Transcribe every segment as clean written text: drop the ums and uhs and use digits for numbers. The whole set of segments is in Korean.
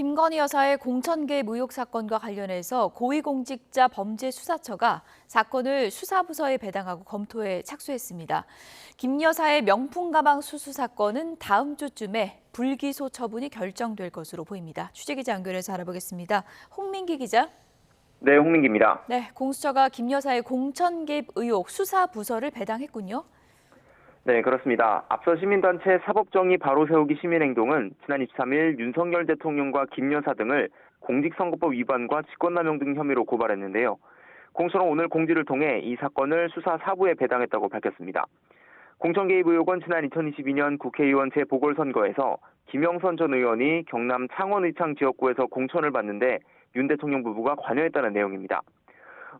김건희 여사의 공천 개입 의혹 사건과 관련해서 고위공직자 범죄수사처가 사건을 수사부서에 배당하고 검토에 착수했습니다. 김 여사의 명품 가방 수수 사건은 다음 주쯤에 불기소 처분이 결정될 것으로 보입니다. 취재기자 연결해서 알아보겠습니다. 홍민기 기자. 네, 홍민기입니다. 네, 공수처가 김 여사의 공천 개입 의혹 수사부서를 배당했군요. 네, 그렇습니다. 앞서 시민단체 사법정의 바로 세우기 시민행동은 지난 23일 윤석열 대통령과 김 여사 등을 공직선거법 위반과 직권남용 등 혐의로 고발했는데요. 공수처는 오늘 공지를 통해 이 사건을 수사 4부에 배당했다고 밝혔습니다. 공천 개입 의혹은 지난 2022년 국회의원 재보궐선거에서 김영선 전 의원이 경남 창원 의창 지역구에서 공천을 받는데 윤 대통령 부부가 관여했다는 내용입니다.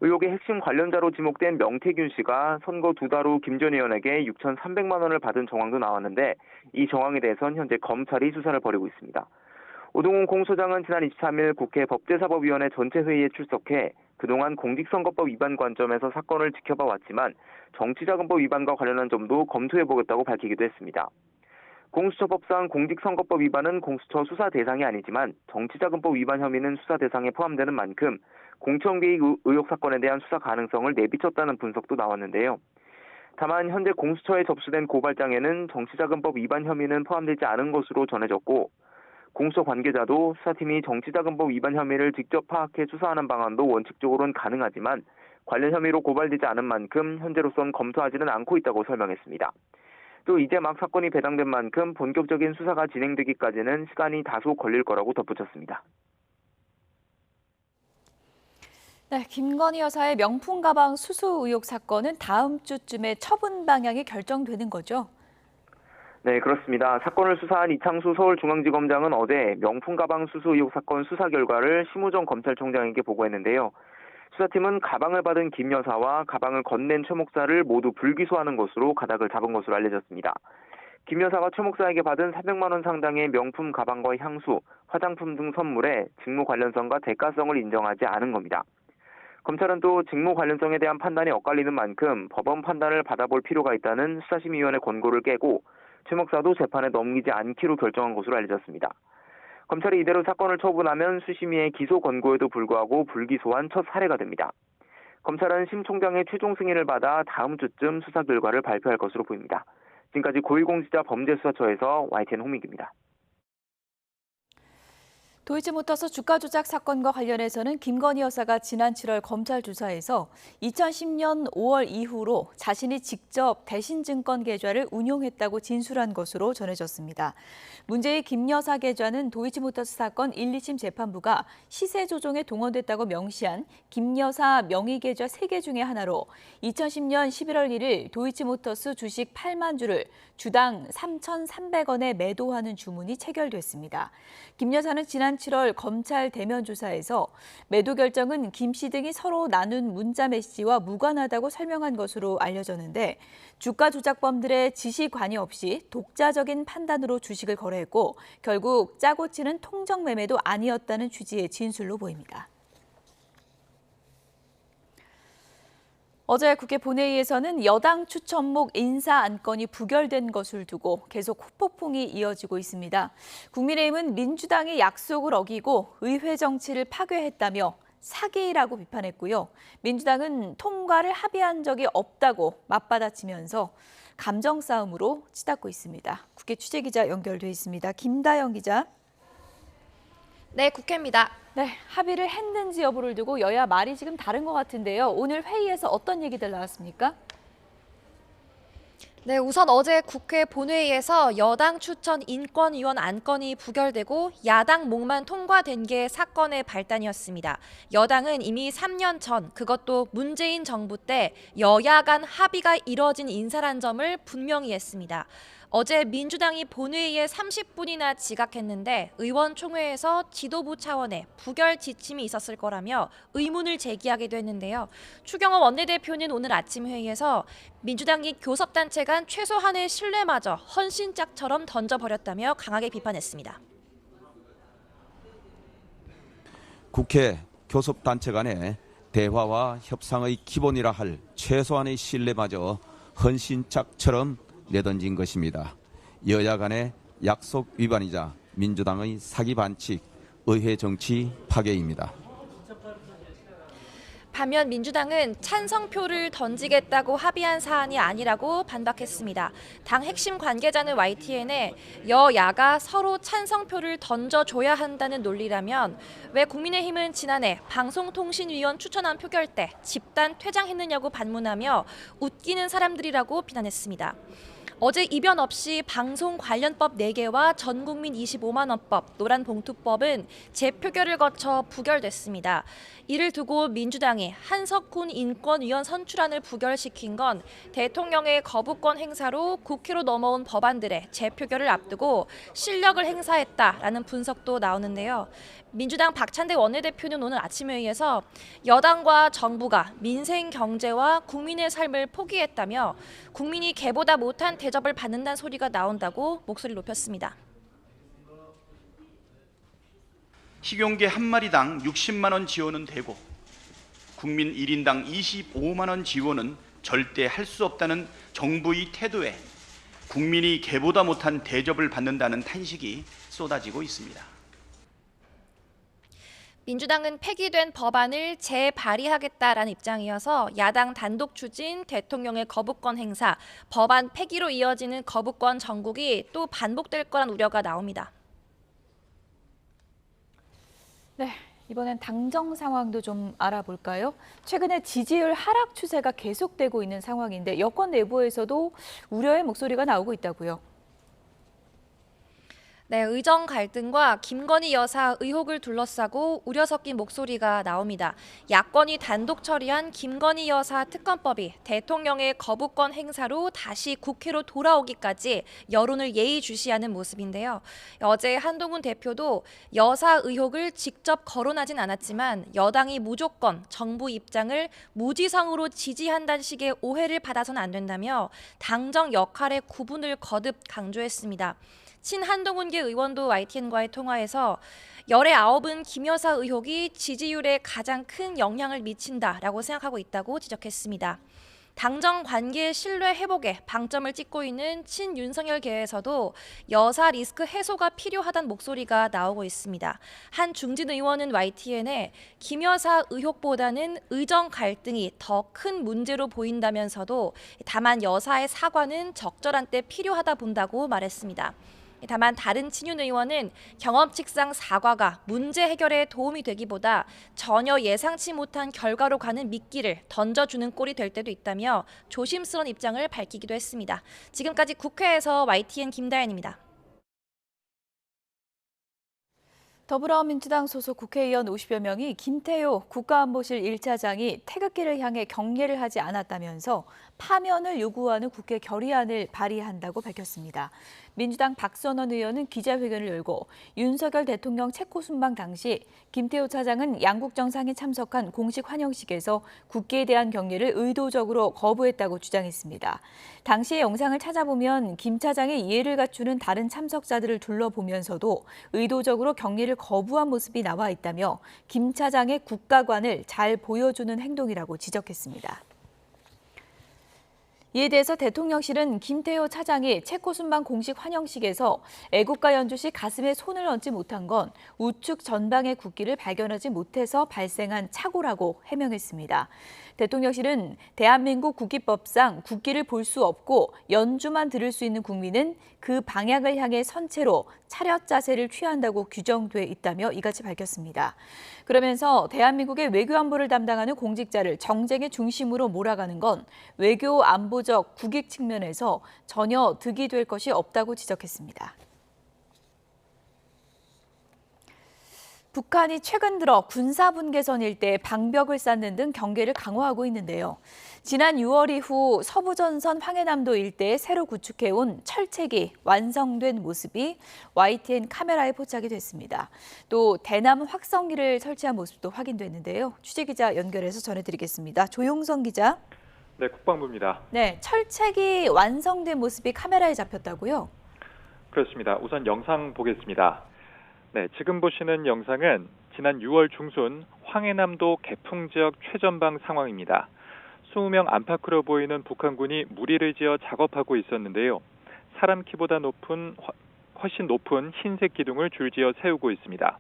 의혹의 핵심 관련자로 지목된 명태균 씨가 선거 2달 후 김 전 의원에게 6,300만 원을 받은 정황도 나왔는데 이 정황에 대해선 현재 검찰이 수사를 벌이고 있습니다. 오동훈 공소장은 지난 23일 국회 법제사법위원회 전체 회의에 출석해 그동안 공직선거법 위반 관점에서 사건을 지켜봐 왔지만 정치자금법 위반과 관련한 점도 검토해보겠다고 밝히기도 했습니다. 공수처법상 공직선거법 위반은 공수처 수사 대상이 아니지만 정치자금법 위반 혐의는 수사 대상에 포함되는 만큼 공천 개입 의혹 사건에 대한 수사 가능성을 내비쳤다는 분석도 나왔는데요. 다만 현재 공수처에 접수된 고발장에는 정치자금법 위반 혐의는 포함되지 않은 것으로 전해졌고 공수처 관계자도 수사팀이 정치자금법 위반 혐의를 직접 파악해 수사하는 방안도 원칙적으로는 가능하지만 관련 혐의로 고발되지 않은 만큼 현재로선 검토하지는 않고 있다고 설명했습니다. 또 이제 막 사건이 배당된 만큼 본격적인 수사가 진행되기까지는 시간이 다소 걸릴 거라고 덧붙였습니다. 네, 김건희 여사의 명품 가방 수수 의혹 사건은 다음 주쯤에 처분 방향이 결정되는 거죠? 네, 그렇습니다. 사건을 수사한 이창수 서울중앙지검장은 어제 명품 가방 수수 의혹 사건 수사 결과를 심우정 검찰총장에게 보고했는데요. 수사팀은 가방을 받은 김 여사와 가방을 건넨 최 목사를 모두 불기소하는 것으로 가닥을 잡은 것으로 알려졌습니다. 김 여사가 최 목사에게 받은 300만 원 상당의 명품 가방과 향수, 화장품 등 선물에 직무 관련성과 대가성을 인정하지 않은 겁니다. 검찰은 또 직무 관련성에 대한 판단이 엇갈리는 만큼 법원 판단을 받아볼 필요가 있다는 수사심의위원회 권고를 깨고 최 목사도 재판에 넘기지 않기로 결정한 것으로 알려졌습니다. 검찰이 이대로 사건을 처분하면 수심위의 기소 권고에도 불구하고 불기소한 첫 사례가 됩니다. 검찰은 심 총장의 최종 승인을 받아 다음 주쯤 수사 결과를 발표할 것으로 보입니다. 지금까지 고위공직자 범죄수사처에서 YTN 홍민기입니다. 도이치모터스 주가 조작 사건과 관련해서는 김건희 여사가 지난 7월 검찰 조사에서 2010년 5월 이후로 자신이 직접 대신증권 계좌를 운용했다고 진술한 것으로 전해졌습니다. 문제의 김 여사 계좌는 도이치모터스 사건 1, 2심 재판부가 시세 조종에 동원됐다고 명시한 김 여사 명의 계좌 3개 중에 하나로 2010년 11월 1일 도이치모터스 주식 8만 주를 주당 3,300원에 매도하는 주문이 체결됐습니다. 김 여사는 지난 7월 검찰 대면 조사에서 매도 결정은 김 씨 등이 서로 나눈 문자 메시지와 무관하다고 설명한 것으로 알려졌는데 주가 조작범들의 지시 관여 없이 독자적인 판단으로 주식을 거래했고 결국 짜고 치는 통정 매매도 아니었다는 취지의 진술로 보입니다. 어제 국회 본회의에서는 여당 추천목 인사 안건이 부결된 것을 두고 계속 후폭풍이 이어지고 있습니다. 국민의힘은 민주당이 약속을 어기고 의회 정치를 파괴했다며 사기라고 비판했고요. 민주당은 통과를 합의한 적이 없다고 맞받아치면서 감정 싸움으로 치닫고 있습니다. 국회 취재기자 연결돼 있습니다. 김다영 기자. 네, 국회입니다. 네, 합의를 했는지 여부를 두고 여야 말이 지금 다른 것 같은데요. 오늘 회의에서 어떤 얘기들 나왔습니까? 네, 우선 어제 국회 본회의에서 여당 추천 인권위원 안건이 부결되고 야당 목만 통과된 게 사건의 발단이었습니다. 여당은 이미 3년 전, 그것도 문재인 정부 때 여야 간 합의가 이뤄진 인사란 점을 분명히 했습니다. 어제 민주당이 본회의에 30분이나 지각했는데 의원총회에서 지도부 차원의 부결 지침이 있었을 거라며 의문을 제기하기도 했는데요. 추경호 원내대표는 오늘 아침 회의에서 민주당이 교섭단체 간 최소한의 신뢰마저 헌신짝처럼 던져버렸다며 강하게 비판했습니다. 국회 교섭단체 간의 대화와 협상의 기본이라 할 최소한의 신뢰마저 헌신짝처럼 내던진 것입니다. 여야 간의 약속 위반이자 민주당의 사기 반칙, 의회 정치 파괴입니다. 반면 민주당은 찬성표를 던지겠다고 합의한 사안이 아니라고 반박했습니다. 당 핵심 관계자는 YTN에 여야가 서로 찬성표를 던져줘야 한다는 논리라면 왜 국민의힘은 지난해 방송통신위원 추천안 표결 때 집단 퇴장했느냐고 반문하며 웃기는 사람들이라고 비난했습니다. 어제 이변 없이 방송 관련법 4개와 전국민 25만 원법, 노란봉투법은 재표결을 거쳐 부결됐습니다. 이를 두고 민주당이 한석훈 인권위원 선출안을 부결시킨 건 대통령의 거부권 행사로 국회로 넘어온 법안들의 재표결을 앞두고 실력을 행사했다라는 분석도 나오는데요. 민주당 박찬대 원내대표는 오늘 아침 회의에서 여당과 정부가 민생 경제와 국민의 삶을 포기했다며 국민이 개보다 못한 대접을 받는다는 소리가 나온다고 목소리를 높였습니다. 식용계 한 마리당 60만 원 지원은 되고 국민 1인당 25만 원 지원은 절대 할 수 없다는 정부의 태도에 국민이 개보다 못한 대접을 받는다는 탄식이 쏟아지고 있습니다. 민주당은 폐기된 법안을 재발의하겠다라는 입장이어서 야당 단독 추진, 대통령의 거부권 행사, 법안 폐기로 이어지는 거부권 정국이 또 반복될 거란 우려가 나옵니다. 네, 이번엔 당정 상황도 좀 알아볼까요? 최근에 지지율 하락 추세가 계속되고 있는 상황인데 여권 내부에서도 우려의 목소리가 나오고 있다고요. 네, 의정 갈등과 김건희 여사 의혹을 둘러싸고 우려 섞인 목소리가 나옵니다. 야권이 단독 처리한 김건희 여사 특검법이 대통령의 거부권 행사로 다시 국회로 돌아오기까지 여론을 예의주시하는 모습인데요. 어제 한동훈 대표도 여사 의혹을 직접 거론하진 않았지만 여당이 무조건 정부 입장을 무지성으로 지지한다는 식의 오해를 받아서는 안 된다며 당정 역할의 구분을 거듭 강조했습니다. 친한동훈계 의원도 YTN과의 통화에서 열의 9은 김 여사 의혹이 지지율에 가장 큰 영향을 미친다라고 생각하고 있다고 지적했습니다. 당정 관계 신뢰 회복에 방점을 찍고 있는 친윤석열계에서도 여사 리스크 해소가 필요하다는 목소리가 나오고 있습니다. 한 중진 의원은 YTN에 김 여사 의혹보다는 의정 갈등이 더 큰 문제로 보인다면서도 다만 여사의 사과는 적절한 때 필요하다 본다고 말했습니다. 다만 다른 친윤 의원은 경험칙상 사과가 문제 해결에 도움이 되기보다 전혀 예상치 못한 결과로 가는 미끼를 던져주는 꼴이 될 때도 있다며 조심스러운 입장을 밝히기도 했습니다. 지금까지 국회에서 YTN 김다연입니다. 더불어민주당 소속 국회의원 50여 명이 김태효 국가안보실 1차장이 태극기를 향해 경례를 하지 않았다면서 파면을 요구하는 국회 결의안을 발의한다고 밝혔습니다. 민주당 박선원 의원은 기자회견을 열고 윤석열 대통령 체코 순방 당시 김태효 차장은 양국 정상이 참석한 공식 환영식에서 국기에 대한 경례를 의도적으로 거부했다고 주장했습니다. 당시의 영상을 찾아보면 김 차장의 이해를 갖추는 다른 참석자들을 둘러보면서도 의도적으로 경례를 거부한 모습이 나와 있다며 김 차장의 국가관을 잘 보여주는 행동이라고 지적했습니다. 이에 대해서 대통령실은 김태효 차장이 체코 순방 공식 환영식에서 애국가 연주 시 가슴에 손을 얹지 못한 건 우측 전방의 국기를 발견하지 못해서 발생한 착오라고 해명했습니다. 대통령실은 대한민국 국기법상 국기를 볼 수 없고 연주만 들을 수 있는 국민은 그 방향을 향해 선 채로 차렷 자세를 취한다고 규정돼 있다며 이같이 밝혔습니다. 그러면서 대한민국의 외교 안보를 담당하는 공직자를 정쟁의 중심으로 몰아가는 건 외교 안보적 국익 측면에서 전혀 득이 될 것이 없다고 지적했습니다. 북한이 최근 들어 군사분계선 일대에 방벽을 쌓는 등 경계를 강화하고 있는데요. 지난 6월 이후 서부전선 황해남도 일대에 새로 구축해온 철책이 완성된 모습이 YTN 카메라에 포착이 됐습니다. 또 대남 확성기를 설치한 모습도 확인됐는데요. 취재기자 연결해서 전해드리겠습니다. 조용성 기자. 네, 국방부입니다. 네, 철책이 완성된 모습이 카메라에 잡혔다고요? 그렇습니다. 우선 영상 보겠습니다. 네, 지금 보시는 영상은 지난 6월 중순 황해남도 개풍 지역 최전방 상황입니다. 20명 안팎으로 보이는 북한군이 무리를 지어 작업하고 있었는데요. 사람 키보다 훨씬 높은 흰색 기둥을 줄지어 세우고 있습니다.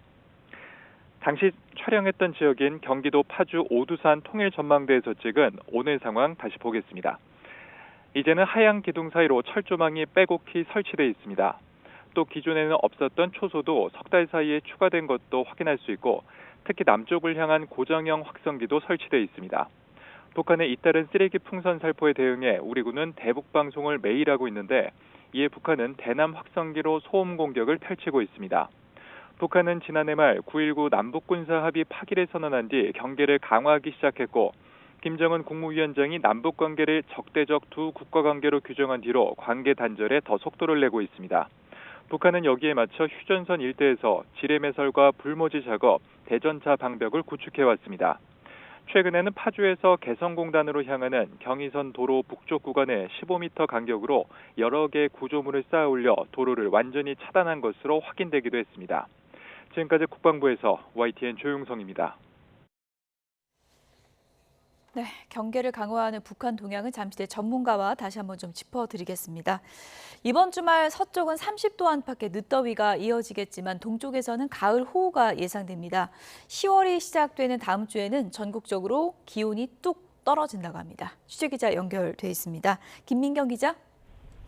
당시 촬영했던 지역인 경기도 파주 오두산 통일전망대에서 찍은 오늘 상황 다시 보겠습니다. 이제는 하양 기둥 사이로 철조망이 빼곡히 설치되어 있습니다. 또 기존에는 없었던 초소도 석 달 사이에 추가된 것도 확인할 수 있고 특히 남쪽을 향한 고정형 확성기도 설치되어 있습니다. 북한의 잇따른 쓰레기 풍선 살포에 대응해 우리 군은 대북 방송을 매일 하고 있는데 이에 북한은 대남 확성기로 소음 공격을 펼치고 있습니다. 북한은 지난해 말 9.19 남북군사 합의 파기를 선언한 뒤 경계를 강화하기 시작했고 김정은 국무위원장이 남북관계를 적대적 두 국가관계로 규정한 뒤로 관계 단절에 더 속도를 내고 있습니다. 북한은 여기에 맞춰 휴전선 일대에서 지뢰매설과 불모지 작업, 대전차 방벽을 구축해왔습니다. 최근에는 파주에서 개성공단으로 향하는 경의선 도로 북쪽 구간에 15m 간격으로 여러 개의 구조물을 쌓아 올려 도로를 완전히 차단한 것으로 확인되기도 했습니다. 지금까지 국방부에서 YTN 조용성입니다. 네, 경계를 강화하는 북한 동향은 잠시 뒤에 전문가와 다시 한번 좀 짚어드리겠습니다. 이번 주말 서쪽은 30도 안팎의 늦더위가 이어지겠지만 동쪽에서는 가을 호우가 예상됩니다. 10월이 시작되는 다음 주에는 전국적으로 기온이 뚝 떨어진다고 합니다. 취재기자 연결돼 있습니다. 김민경 기자.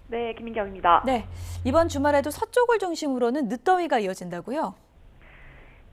네, 김민경입니다. 네, 이번 주말에도 서쪽을 중심으로는 늦더위가 이어진다고요?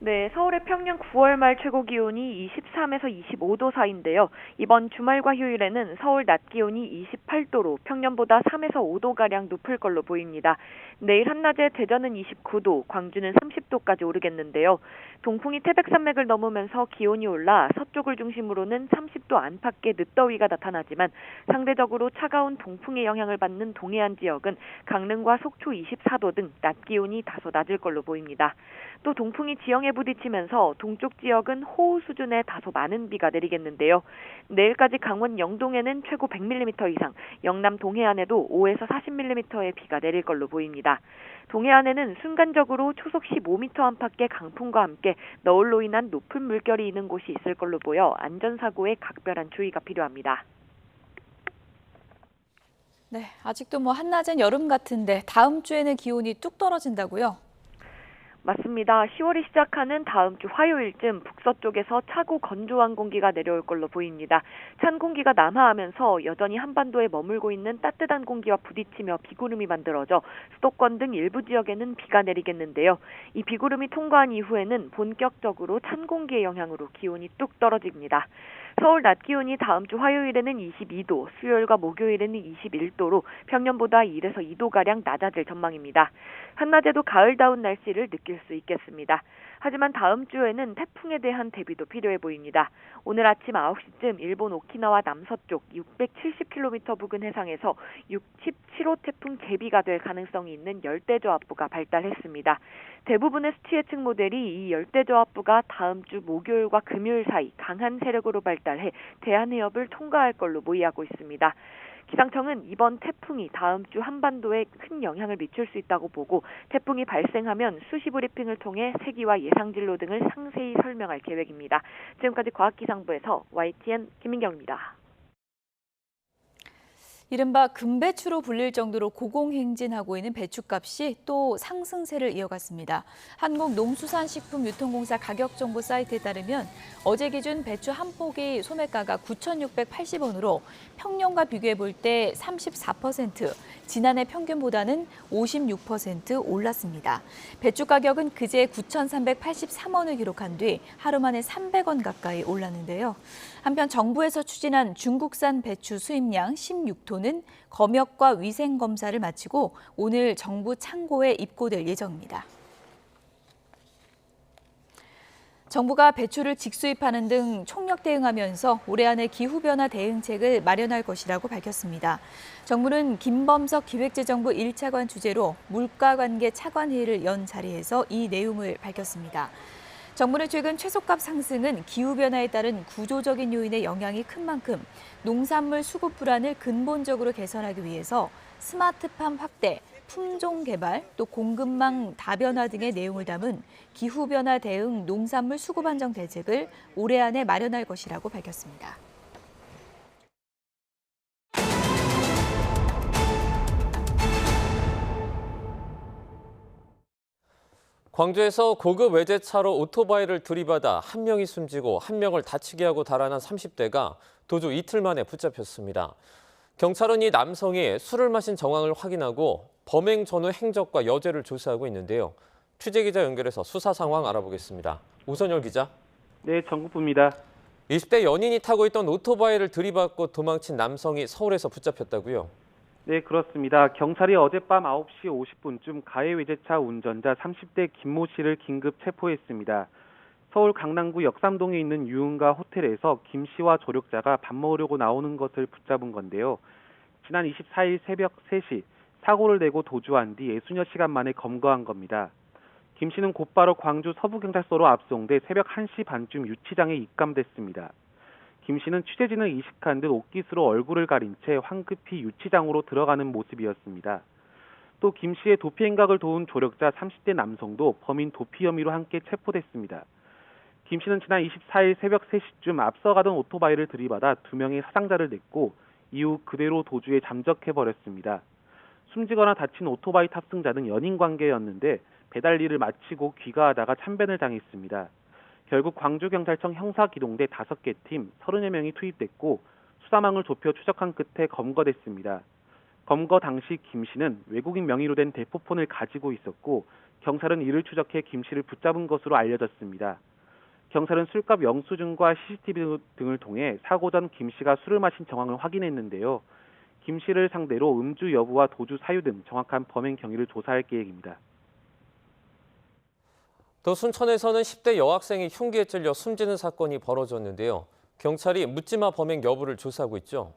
네, 서울의 평년 9월 말 최고 기온이 23에서 25도 사이인데요. 이번 주말과 휴일에는 서울 낮 기온이 28도로 평년보다 3에서 5도가량 높을 걸로 보입니다. 내일 한낮에 대전은 29도, 광주는 30도까지 오르겠는데요. 동풍이 태백산맥을 넘으면서 기온이 올라 서쪽을 중심으로는 30도 안팎의 늦더위가 나타나지만 상대적으로 차가운 동풍의 영향을 받는 동해안 지역은 강릉과 속초 24도 등 낮 기온이 다소 낮을 걸로 보입니다. 또 동풍이 지형에 부딪히면서 동쪽 지역은 호우 수준의 다소 많은 비가 내리겠는데요. 내일까지 강원 영동에는 최고 100mm 이상, 영남 동해안에도 5에서 40mm의 비가 내릴 걸로 보입니다. 동해안에는 순간적으로 초속 15m 안팎의 강풍과 함께 너울로 인한 높은 물결이 있는 곳이 있을 걸로 보여 안전사고에 각별한 주의가 필요합니다. 네, 아직도 한낮엔 여름 같은데 다음 주에는 기온이 뚝 떨어진다고요? 맞습니다. 10월이 시작하는 다음 주 화요일쯤 북서쪽에서 차고 건조한 공기가 내려올 걸로 보입니다. 찬 공기가 남하하면서 여전히 한반도에 머물고 있는 따뜻한 공기와 부딪히며 비구름이 만들어져 수도권 등 일부 지역에는 비가 내리겠는데요. 이 비구름이 통과한 이후에는 본격적으로 찬 공기의 영향으로 기온이 뚝 떨어집니다. 서울 낮 기온이 다음 주 화요일에는 22도, 수요일과 목요일에는 21도로 평년보다 1에서 2도가량 낮아질 전망입니다. 한낮에도 가을다운 날씨를 느낄 수 있겠습니다. 하지만 다음 주에는 태풍에 대한 대비도 필요해 보입니다. 오늘 아침 9시쯤 일본 오키나와 남서쪽 670km 부근 해상에서 67호 태풍 제비가 될 가능성이 있는 열대저압부가 발달했습니다. 대부분의 수치 예측 모델이 이 열대저압부가 다음 주 목요일과 금요일 사이 강한 세력으로 발달해 대한해협을 통과할 걸로 모의하고 있습니다. 기상청은 이번 태풍이 다음 주 한반도에 큰 영향을 미칠 수 있다고 보고 태풍이 발생하면 수시 브리핑을 통해 세기와 예상진로 등을 상세히 설명할 계획입니다. 지금까지 과학기상부에서 YTN 김민경입니다. 이른바 금배추로 불릴 정도로 고공행진하고 있는 배추값이 또 상승세를 이어갔습니다. 한국농수산식품유통공사 가격정보 사이트에 따르면 어제 기준 배추 한 포기 소매가가 9,680원으로 평년과 비교해 볼 때 34%, 지난해 평균보다는 56% 올랐습니다. 배추 가격은 그제 9,383원을 기록한 뒤 하루 만에 300원 가까이 올랐는데요. 한편 정부에서 추진한 중국산 배추 수입량 16톤은 검역과 위생 검사를 마치고 오늘 정부 창고에 입고될 예정입니다. 정부가 배추를 직수입하는 등 총력 대응하면서 올해 안에 기후변화 대응책을 마련할 것이라고 밝혔습니다. 정부는 김범석 기획재정부 1차관 주재로 물가관계 차관회의를 연 자리에서 이 내용을 밝혔습니다. 정부는 최근 채소값 상승은 기후변화에 따른 구조적인 요인의 영향이 큰 만큼 농산물 수급 불안을 근본적으로 개선하기 위해서 스마트팜 확대, 품종 개발, 또 공급망 다변화 등의 내용을 담은 기후변화 대응 농산물 수급 안정 대책을 올해 안에 마련할 것이라고 밝혔습니다. 광주에서 고급 외제차로 오토바이를 들이받아 한 명이 숨지고 한 명을 다치게 하고 달아난 30대가 도주 이틀 만에 붙잡혔습니다. 경찰은 이 남성이 술을 마신 정황을 확인하고 범행 전후 행적과 여죄를 조사하고 있는데요. 취재기자 연결해서 수사 상황 알아보겠습니다. 우선열 기자. 네, 정국부입니다. 20대 연인이 타고 있던 오토바이를 들이받고 도망친 남성이 서울에서 붙잡혔다고요? 네, 그렇습니다. 경찰이 어젯밤 9시 50분쯤 가해 외제차 운전자 30대 김모 씨를 긴급 체포했습니다. 서울 강남구 역삼동에 있는 유흥가 호텔에서 김 씨와 조력자가 밥 먹으려고 나오는 것을 붙잡은 건데요. 지난 24일 새벽 3시 사고를 내고 도주한 뒤 60여 시간 만에 검거한 겁니다. 김 씨는 곧바로 광주 서부경찰서로 압송돼 새벽 1시 반쯤 유치장에 입감됐습니다. 김 씨는 취재진을 이식한 듯 옷깃으로 얼굴을 가린 채 황급히 유치장으로 들어가는 모습이었습니다. 또 김 씨의 도피 행각을 도운 조력자 30대 남성도 범인 도피 혐의로 함께 체포됐습니다. 김 씨는 지난 24일 새벽 3시쯤 앞서가던 오토바이를 들이받아 2명의 사상자를 냈고 이후 그대로 도주에 잠적해버렸습니다. 숨지거나 다친 오토바이 탑승자는 연인 관계였는데 배달 일을 마치고 귀가하다가 참변을 당했습니다. 결국 광주경찰청 형사기동대 5개 팀 30여 명이 투입됐고 수사망을 좁혀 추적한 끝에 검거됐습니다. 검거 당시 김 씨는 외국인 명의로 된 대포폰을 가지고 있었고 경찰은 이를 추적해 김 씨를 붙잡은 것으로 알려졌습니다. 경찰은 술값 영수증과 CCTV 등을 통해 사고 전 김 씨가 술을 마신 정황을 확인했는데요. 김 씨를 상대로 음주 여부와 도주 사유 등 정확한 범행 경위를 조사할 계획입니다. 또 순천에서는 10대 여학생이 흉기에 찔려 숨지는 사건이 벌어졌는데요. 경찰이 묻지마 범행 여부를 조사하고 있죠.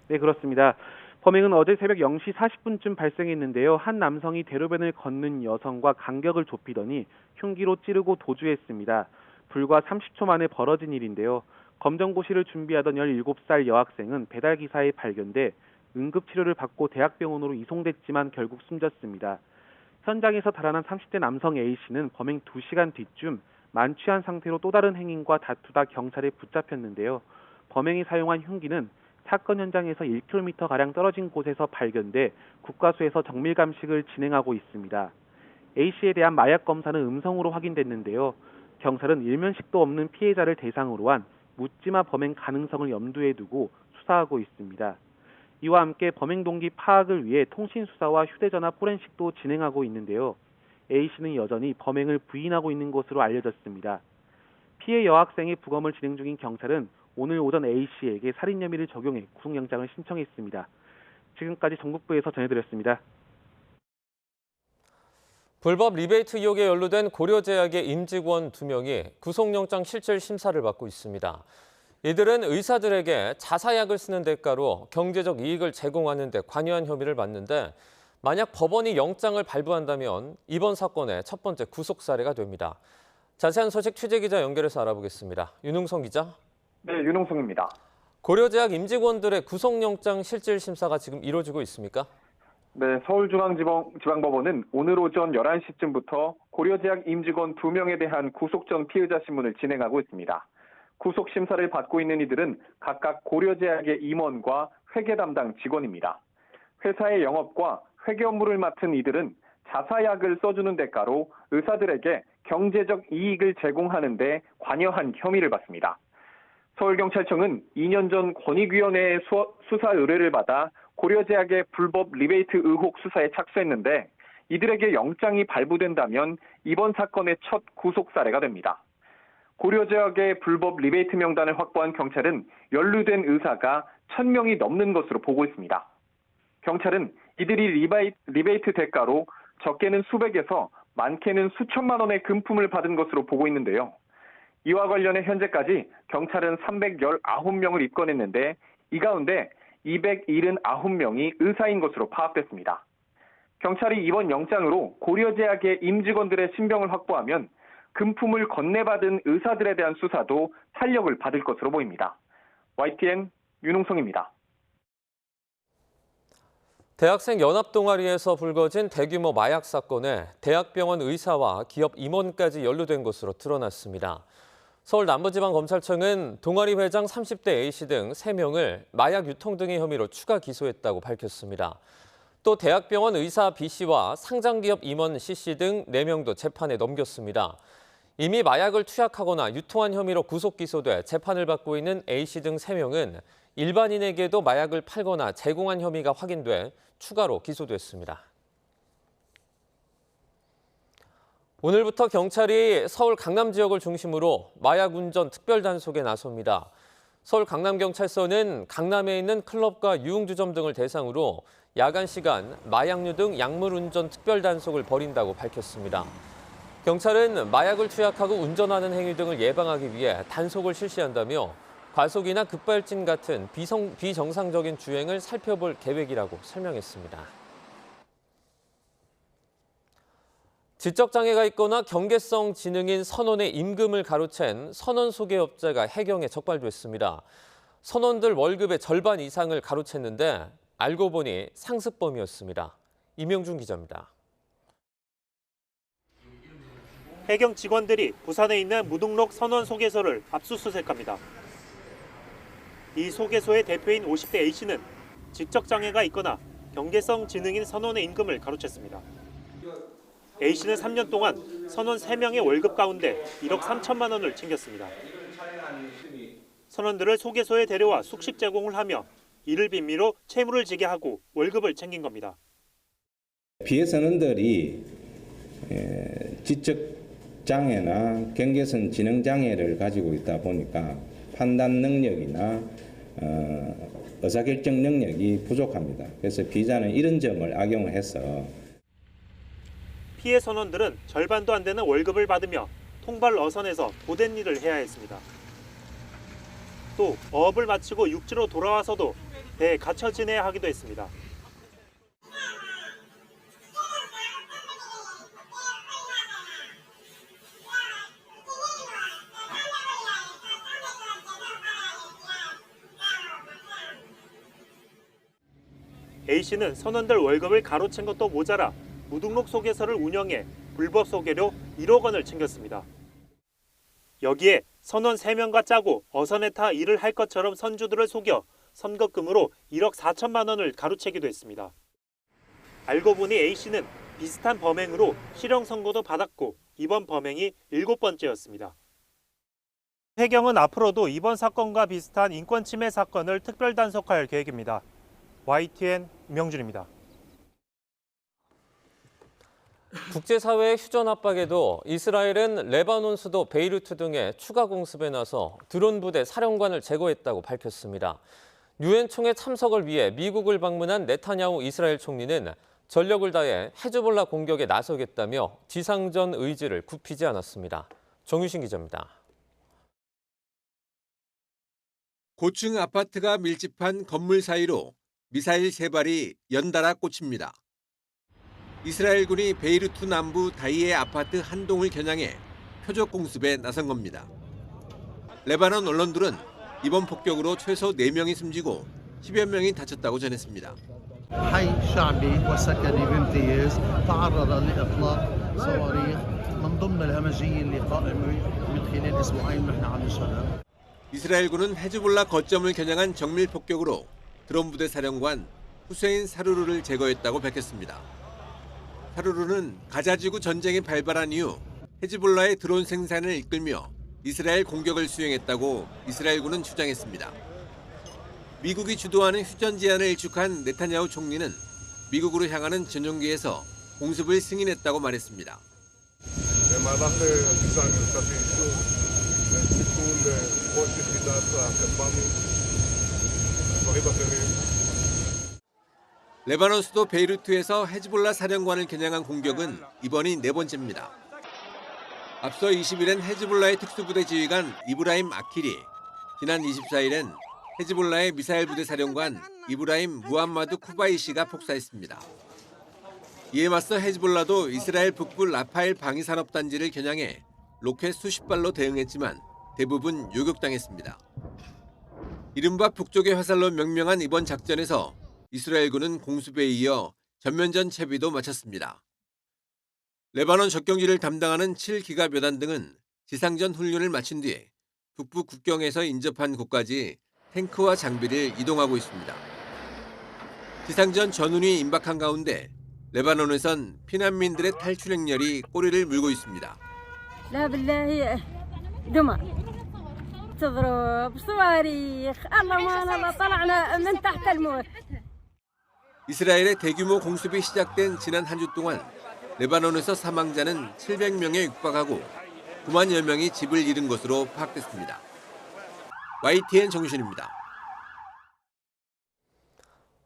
네, 그렇습니다. 범행은 어제 새벽 0시 40분쯤 발생했는데요. 한 남성이 대로변을 걷는 여성과 간격을 좁히더니 흉기로 찌르고 도주했습니다. 불과 30초 만에 벌어진 일인데요. 검정고시를 준비하던 17살 여학생은 배달기사에 발견돼 응급치료를 받고 대학병원으로 이송됐지만 결국 숨졌습니다. 현장에서 달아난 30대 남성 A씨는 범행 2시간 뒤쯤 만취한 상태로 또 다른 행인과 다투다 경찰에 붙잡혔는데요. 범행이 사용한 흉기는 사건 현장에서 1km가량 떨어진 곳에서 발견돼 국과수에서 정밀 감식을 진행하고 있습니다. A씨에 대한 마약 검사는 음성으로 확인됐는데요. 경찰은 일면식도 없는 피해자를 대상으로 한 묻지마 범행 가능성을 염두에 두고 수사하고 있습니다. 이와 함께 범행 동기 파악을 위해 통신수사와 휴대전화 포렌식도 진행하고 있는데요. A씨는 여전히 범행을 부인하고 있는 것으로 알려졌습니다. 피해 여학생의 부검을 진행 중인 경찰은 오늘 오전 A씨에게 살인 혐의를 적용해 구속영장을 신청했습니다. 지금까지 전국부에서 전해드렸습니다. 불법 리베이트 의혹에 연루된 고려제약의 임직원 2명이 구속영장 실질 심사를 받고 있습니다. 이들은 의사들에게 자사약을 쓰는 대가로 경제적 이익을 제공하는 데 관여한 혐의를 받는데 만약 법원이 영장을 발부한다면 이번 사건의 첫 번째 구속 사례가 됩니다. 자세한 소식 취재기자 연결해서 알아보겠습니다. 윤웅성 기자. 네, 윤홍성입니다. 고려제약 임직원들의 구속영장 실질 심사가 지금 이루어지고 있습니까? 네, 서울중앙지방법원은 오늘 오전 11시쯤부터 고려제약 임직원 2명에 대한 구속 전 피의자 신문을 진행하고 있습니다. 구속 심사를 받고 있는 이들은 각각 고려제약의 임원과 회계 담당 직원입니다. 회사의 영업과 회계 업무를 맡은 이들은 자사약을 써주는 대가로 의사들에게 경제적 이익을 제공하는 데 관여한 혐의를 받습니다. 서울경찰청은 2년 전 권익위원회의 수사 의뢰를 받아 고려제약의 불법 리베이트 의혹 수사에 착수했는데 이들에게 영장이 발부된다면 이번 사건의 첫 구속 사례가 됩니다. 고려제약의 불법 리베이트 명단을 확보한 경찰은 연루된 의사가 1,000명이 넘는 것으로 보고 있습니다. 경찰은 이들이 리베이트 대가로 적게는 수백에서 많게는 수천만 원의 금품을 받은 것으로 보고 있는데요. 이와 관련해 현재까지 경찰은 319명을 입건했는데 이 가운데 279명이 의사인 것으로 파악됐습니다. 경찰이 이번 영장으로 고려제약의 임직원들의 신병을 확보하면 금품을 건네받은 의사들에 대한 수사도 탄력을 받을 것으로 보입니다. YTN 윤홍성입니다. 대학생 연합동아리에서 불거진 대규모 마약 사건에 대학병원 의사와 기업 임원까지 연루된 것으로 드러났습니다. 서울 남부지방검찰청은 동아리 회장 30대 A씨 등 3명을 마약 유통 등의 혐의로 추가 기소했다고 밝혔습니다. 또 대학병원 의사 B씨와 상장기업 임원 C씨 등 4명도 재판에 넘겼습니다. 이미 마약을 투약하거나 유통한 혐의로 구속 기소돼 재판을 받고 있는 A씨 등 3명은 일반인에게도 마약을 팔거나 제공한 혐의가 확인돼 추가로 기소됐습니다. 오늘부터 경찰이 서울 강남 지역을 중심으로 마약 운전 특별 단속에 나섭니다. 서울 강남경찰서는 강남에 있는 클럽과 유흥주점 등을 대상으로 야간 시간 마약류 등 약물 운전 특별 단속을 벌인다고 밝혔습니다. 경찰은 마약을 투약하고 운전하는 행위 등을 예방하기 위해 단속을 실시한다며 과속이나 급발진 같은 비정상적인 주행을 살펴볼 계획이라고 설명했습니다. 지적장애가 있거나 경계성 지능인 선원의 임금을 가로챈 선원 소개업자가 해경에 적발됐습니다. 선원들 월급의 절반 이상을 가로챘는데 알고 보니 상습범이었습니다. 이명준 기자입니다. 해경 직원들이 부산에 있는 무등록 선원 소개소를 압수수색합니다. 이 소개소의 대표인 50대 A씨는 지적장애가 있거나 경계성 지능인 선원의 임금을 가로챘습니다. A씨는 3년 동안 선원 3명의 월급 가운데 1억 3천만 원을 챙겼습니다. 선원들을 소개소에 데려와 숙식 제공을 하며 이를 빌미로 채무를 지게 하고 월급을 챙긴 겁니다. 피해 선원들이 지적장애나 경계성 지능장애를 가지고 있다 보니까 판단 능력이나 의사결정 능력이 부족합니다. 그래서 피의자는 이런 점을 악용을 해서 피해 선원들은 절반도 안 되는 월급을 받으며 통발 어선에서 고된 일을 해야 했습니다. 또 어업을 마치고 육지로 돌아와서도 배에 갇혀 지내야 하기도 했습니다. A씨는 선원들 월급을 가로챈 것도 모자라 무등록 소개서를 운영해 불법 소개료 1억 원을 챙겼습니다. 여기에 선원 3명과 짜고 어선에 타 일을 할 것처럼 선주들을 속여 선급금으로 1억 4천만 원을 가로채기도 했습니다. 알고 보니 A씨는 비슷한 범행으로 실형 선고도 받았고 이번 범행이 7번째였습니다. 해경은 앞으로도 이번 사건과 비슷한 인권침해 사건을 특별 단속할 계획입니다. YTN 이명준입니다. 국제사회의 휴전 압박에도 이스라엘은 레바논 수도 베이루트 등의 추가 공습에 나서 드론 부대 사령관을 제거했다고 밝혔습니다. 유엔 총회 참석을 위해 미국을 방문한 네타냐후 이스라엘 총리는 전력을 다해 헤즈볼라 공격에 나서겠다며 지상전 의지를 굽히지 않았습니다. 정유신 기자입니다. 고층 아파트가 밀집한 건물 사이로 미사일 3발이 연달아 꽂힙니다. 이스라엘군이 베이루트 남부 다이의 아파트 한 동을 겨냥해 표적 공습에 나선 겁니다. 레바논 언론들은 이번 폭격으로 최소 4명이 숨지고 10여 명이 다쳤다고 전했습니다. حي شعبي وسكني بامتياز تعرض لإطلاق صواريخ من ضمن الهمجية اللي قائمة من خلال أسبوعين نحن عم نشهدها. 이스라엘군은 헤즈볼라 거점을 겨냥한 정밀 폭격으로 드론 부대 사령관 후세인 사루르를 제거했다고 밝혔습니다. 사루르는 가자지구 전쟁이 발발한 이후 헤즈볼라의 드론 생산을 이끌며 이스라엘 공격을 수행했다고 이스라엘군은 주장했습니다. 미국이 주도하는 휴전 제안을 일축한 네타냐후 총리는 미국으로 향하는 전용기에서 공습을 승인했다고 말했습니다. 레바논 수도 베이루트에서 헤즈볼라 사령관을 겨냥한 공격은 이번이 4번째입니다. 앞서 20일엔 헤즈볼라의 특수부대 지휘관 이브라임 아킬이, 지난 24일엔 헤즈볼라의 미사일 부대 사령관 이브라임 무함마드 쿠바이시가 폭사했습니다. 이에 맞서 헤즈볼라도 이스라엘 북부 라파엘 방위산업단지를 겨냥해 로켓 수십 발로 대응했지만 대부분 요격당했습니다. 이른바 북쪽의 화살로 명명한 이번 작전에서 이스라엘군은 공습에 이어 전면전 채비도 마쳤습니다. 레바논 접경지를 담당하는 7기가 묘단 등은 지상전 훈련을 마친 뒤에 북부 국경에서 인접한 곳까지 탱크와 장비를 이동하고 있습니다. 지상전 전운이 임박한 가운데 레바논에선 피난민들의 탈출 행렬이 꼬리를 물고 있습니다. لا بالله دمى تضرب صواريخ الله ما طلعنا من تحت الموت. 이스라엘의 대규모 공습이 시작된 지난 한 주 동안 레바논에서 사망자는 700명에 육박하고 9만여 명이 집을 잃은 것으로 파악됐습니다. YTN 정유신입니다.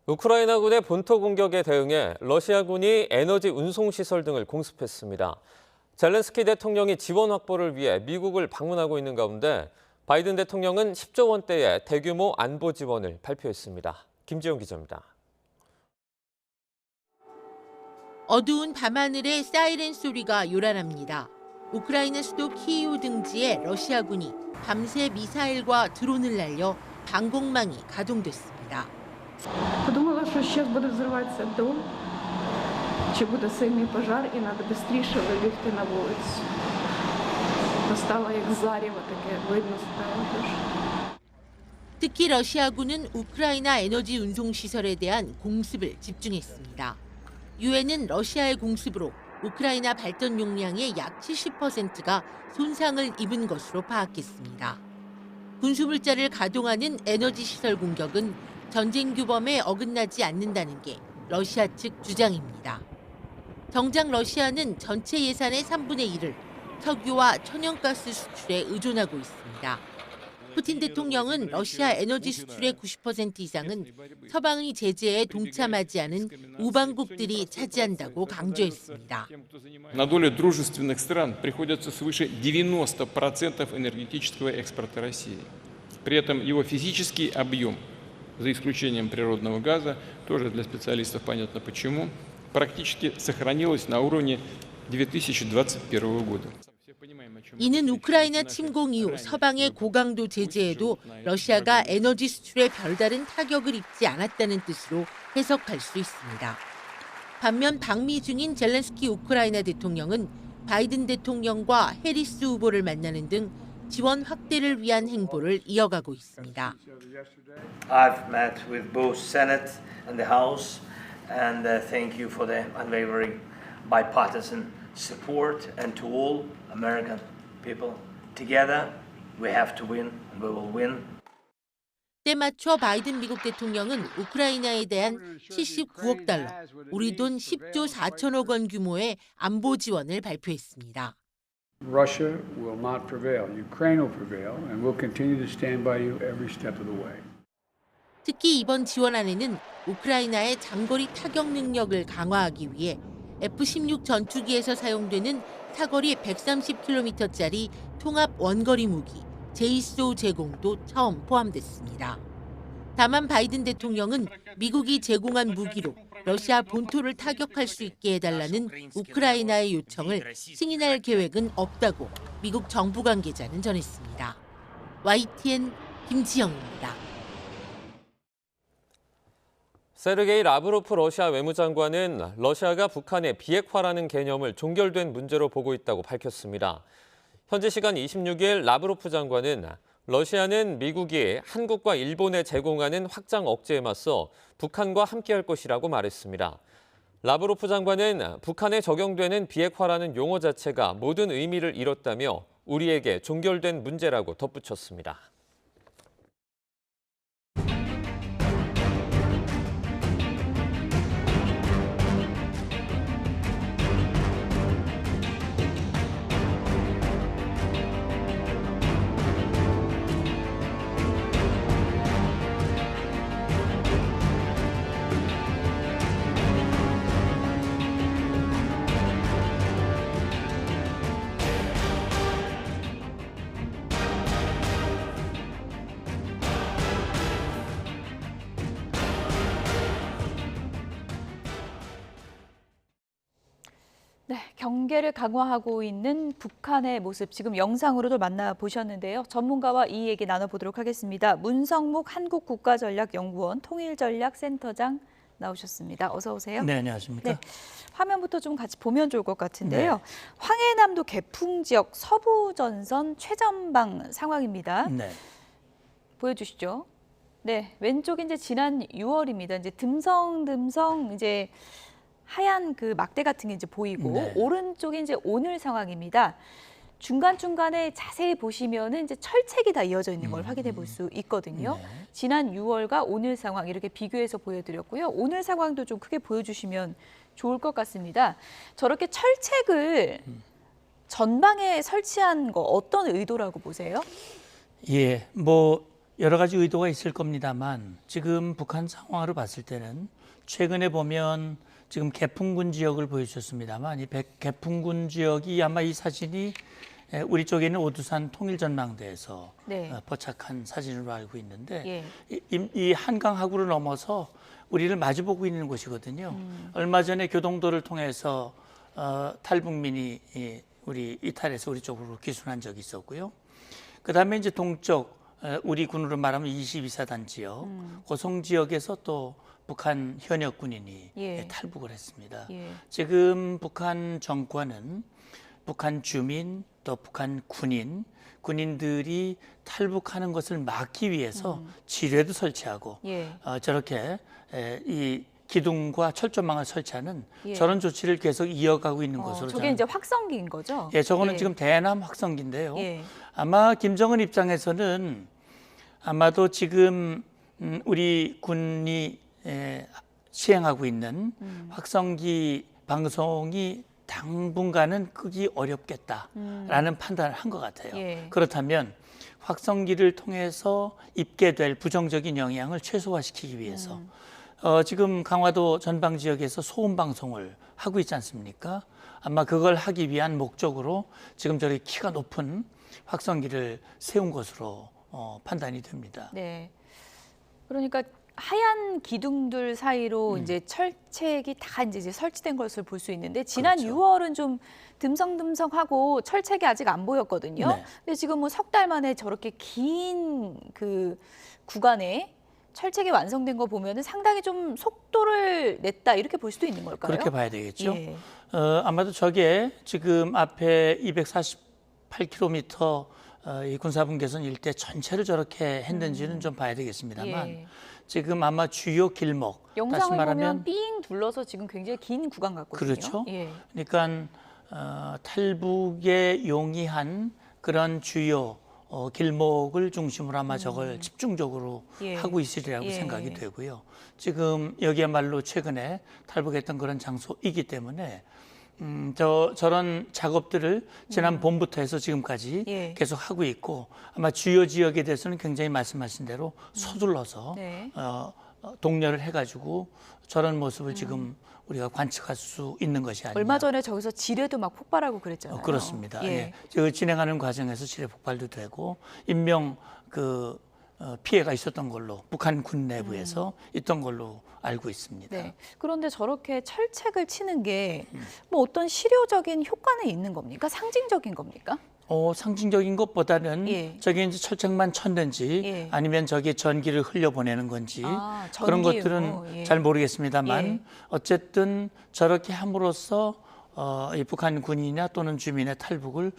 우크라이나군의 본토 공격에 대응해 러시아군이 에너지 운송시설 등을 공습했습니다. 젤렌스키 대통령이 지원 확보를 위해 미국을 방문하고 있는 가운데 바이든 대통령은 10조 원대의 대규모 안보 지원을 발표했습니다. 김지영 기자입니다. 어두운 밤하늘에 사이렌 소리가 요란합니다. 우크라이나 수도 키이우 등지에 러시아군이 밤새 미사일과 드론을 날려 방공망이 가동됐습니다. Подумала, що зараз буде взриватися дом, чи буде сильний пожар, і треба швидше вибігти на вулицю. Стало як зарево таке, видно стало дуже. 특히 러시아군은 우크라이나 에너지 운송 시설에 대한 공습을 집중했습니다. 유엔은 러시아의 공습으로 우크라이나 발전 용량의 약 70%가 손상을 입은 것으로 파악했습니다. 군수물자를 가동하는 에너지 시설 공격은 전쟁 규범에 어긋나지 않는다는 게 러시아 측 주장입니다. 정작 러시아는 전체 예산의 3분의 1을 석유와 천연가스 수출에 의존하고 있습니다. 푸틴 대통령은 러시아 에너지 수출의 90% 이상은 서방의 제재에 동참하지 않은 우방국들이 차지한다고 강조했습니다. На долю дружественных стран приходится свыше 90% энергетического экспорта России. При этом его физический объем, за исключением природного газа, тоже для специалистов понятно почему, практически сохранилось на уровне 2021 года. 이는 우크라이나 침공 이후 서방의 고강도 제재에도 러시아가 에너지 수출에 별다른 타격을 입지 않았다는 뜻으로 해석할 수 있습니다. 반면 방미 중인 젤렌스키 우크라이나 대통령은 바이든 대통령과 해리스 후보를 만나는 등 지원 확대를 위한 행보를 이어가고 있습니다. I've met with both Senate and the House, and thank you for the unwavering bipartisan support, and to all American people. Together, we have to win, and we will win. 때맞춰 바이든 미국 대통령은 우크라이나에 대한 79억 달러, 우리 돈 10조 4천억 원 규모의 안보 지원을 발표했습니다. Russia will not prevail. Ukraine will prevail, and we'll continue to stand by you every step of the way. 특히 이번 지원안에는 우크라이나의 장거리 타격 능력을 강화하기 위해 F-16 전투기에서 사용되는 사거리 130km짜리 통합 원거리 무기 제이소 제공도 처음 포함됐습니다. 다만 바이든 대통령은 미국이 제공한 무기로 러시아 본토를 타격할 수 있게 해달라는 우크라이나의 요청을 승인할 계획은 없다고 미국 정부 관계자는 전했습니다. YTN 김지영입니다. 세르게이 라브로프 러시아 외무장관은 러시아가 북한의 비핵화라는 개념을 종결된 문제로 보고 있다고 밝혔습니다. 현지 시간 26일 라브로프 장관은 러시아는 미국이 한국과 일본에 제공하는 확장 억제에 맞서 북한과 함께할 것이라고 말했습니다. 라브로프 장관은 북한에 적용되는 비핵화라는 용어 자체가 모든 의미를 잃었다며 우리에게 종결된 문제라고 덧붙였습니다. 네, 경계를 강화하고 있는 북한의 모습 지금 영상으로도 만나보셨는데요. 전문가와 이 얘기 나눠보도록 하겠습니다. 문성묵 한국국가전략연구원 통일전략센터장 나오셨습니다. 어서 오세요. 네, 안녕하십니까. 네, 화면부터 좀 같이 보면 좋을 것 같은데요. 네. 황해남도 개풍 지역 서부 전선 최전방 상황입니다. 네. 보여주시죠. 네, 왼쪽이 이제 지난 6월입니다. 이제 듬성듬성 이제 하얀 그 막대 같은 게 이제 보이고 네. 오른쪽이 이제 오늘 상황입니다. 중간중간에 자세히 보시면은 이제 철책이 다 이어져 있는 걸 확인해 볼 수 있거든요. 네. 지난 6월과 오늘 상황 이렇게 비교해서 보여드렸고요. 오늘 상황도 좀 크게 보여주시면 좋을 것 같습니다. 저렇게 철책을 전방에 설치한 거 어떤 의도라고 보세요? 예, 뭐 여러 가지 의도가 있을 겁니다만 지금 북한 상황으로 봤을 때는 최근에 보면 지금 개풍군 지역을 보여주셨습니다만 이 개풍군 지역이 아마 이 사진이 우리 쪽에 있는 오두산 통일전망대에서 네. 포착한 사진으로 알고 있는데 예. 이 한강 하구를 넘어서 우리를 마주보고 있는 곳이거든요. 얼마 전에 교동도를 통해서 탈북민이 우리 이탈해서 우리 쪽으로 귀순한 적이 있었고요. 그다음에 이제 동쪽 우리 군으로 말하면 22사단 지역, 고성 지역에서 또 북한 현역 군인이 탈북을 했습니다. 지금 북한 정권은 북한 주민 또 북한 군인들이 탈북하는 것을 막기 위해서 지뢰도 설치하고 저렇게 이 기둥과 철조망을 설치하는 저런 조치를 계속 이어가고 있는 것으로 저게 이제 확성기인 거죠? 예, 저거는 지금 대남 확성기인데요. 아마 김정은 입장에서는 아마도 지금 우리 군이 시행하고 있는 확성기 방송이 당분간은 끄기 어렵겠다라는 판단을 한 것 같아요. 그렇다면 확성기를 통해서 입게 될 부정적인 영향을 최소화시키기 위해서 지금 강화도 전방 지역에서 소음 방송을 하고 있지 않습니까? 아마 그걸 하기 위한 목적으로 지금 저렇게 키가 높은 확성기를 세운 것으로 판단이 됩니다. 네. 그러니까 하얀 기둥들 사이로 이제 철책이 다 이제 설치된 것을 볼 수 있는데 지난 6월은 좀 듬성듬성하고 철책이 아직 안 보였거든요. 네. 근데 지금 뭐 석 달 만에 저렇게 긴 그 구간에 철책이 완성된 거 보면은 상당히 좀 속도를 냈다 이렇게 볼 수도 있는 걸까요? 그렇게 봐야 되겠죠. 아마도 저게 지금 앞에 248km 이 군사분계선 일대 전체를 저렇게 했는지는 좀 봐야 되겠습니다만 지금 아마 주요 길목 다시 영상을 말하면 보면 삥 둘러서 지금 굉장히 긴 구간 같거든요. 그렇죠. 그러니까 탈북에 용이한 그런 주요 길목을 중심으로 아마 저걸 집중적으로 하고 있으리라고 생각이 되고요. 지금 여기야말로 최근에 탈북했던 그런 장소이기 때문에 저런 작업들을 지난 봄부터 해서 지금까지 계속 하고 있고 아마 주요 지역에 대해서는 굉장히 말씀하신 대로 서둘러서 독려를 해가지고 저런 모습을 지금 우리가 관측할 수 있는 것이 아니냐. 얼마 전에 저기서 지뢰도 막 폭발하고 그랬잖아요. 그렇습니다. 저 진행하는 과정에서 지뢰 폭발도 되고 인명 피해가 있었던 걸로 북한 군 내부에서 있던 걸로 알고 있습니다. 네. 그런데 저렇게 철책을 치는 게 뭐 어떤 실효적인 효과는 있는 겁니까? 상징적인 겁니까? 상징적인 것보다는 저게 이제 철책만 쳤는지 아니면 저게 전기를 흘려보내는 건지 그런 것들은 잘 모르겠습니다만 어쨌든 저렇게 함으로써 이 북한 군인이나 또는 주민의 탈북을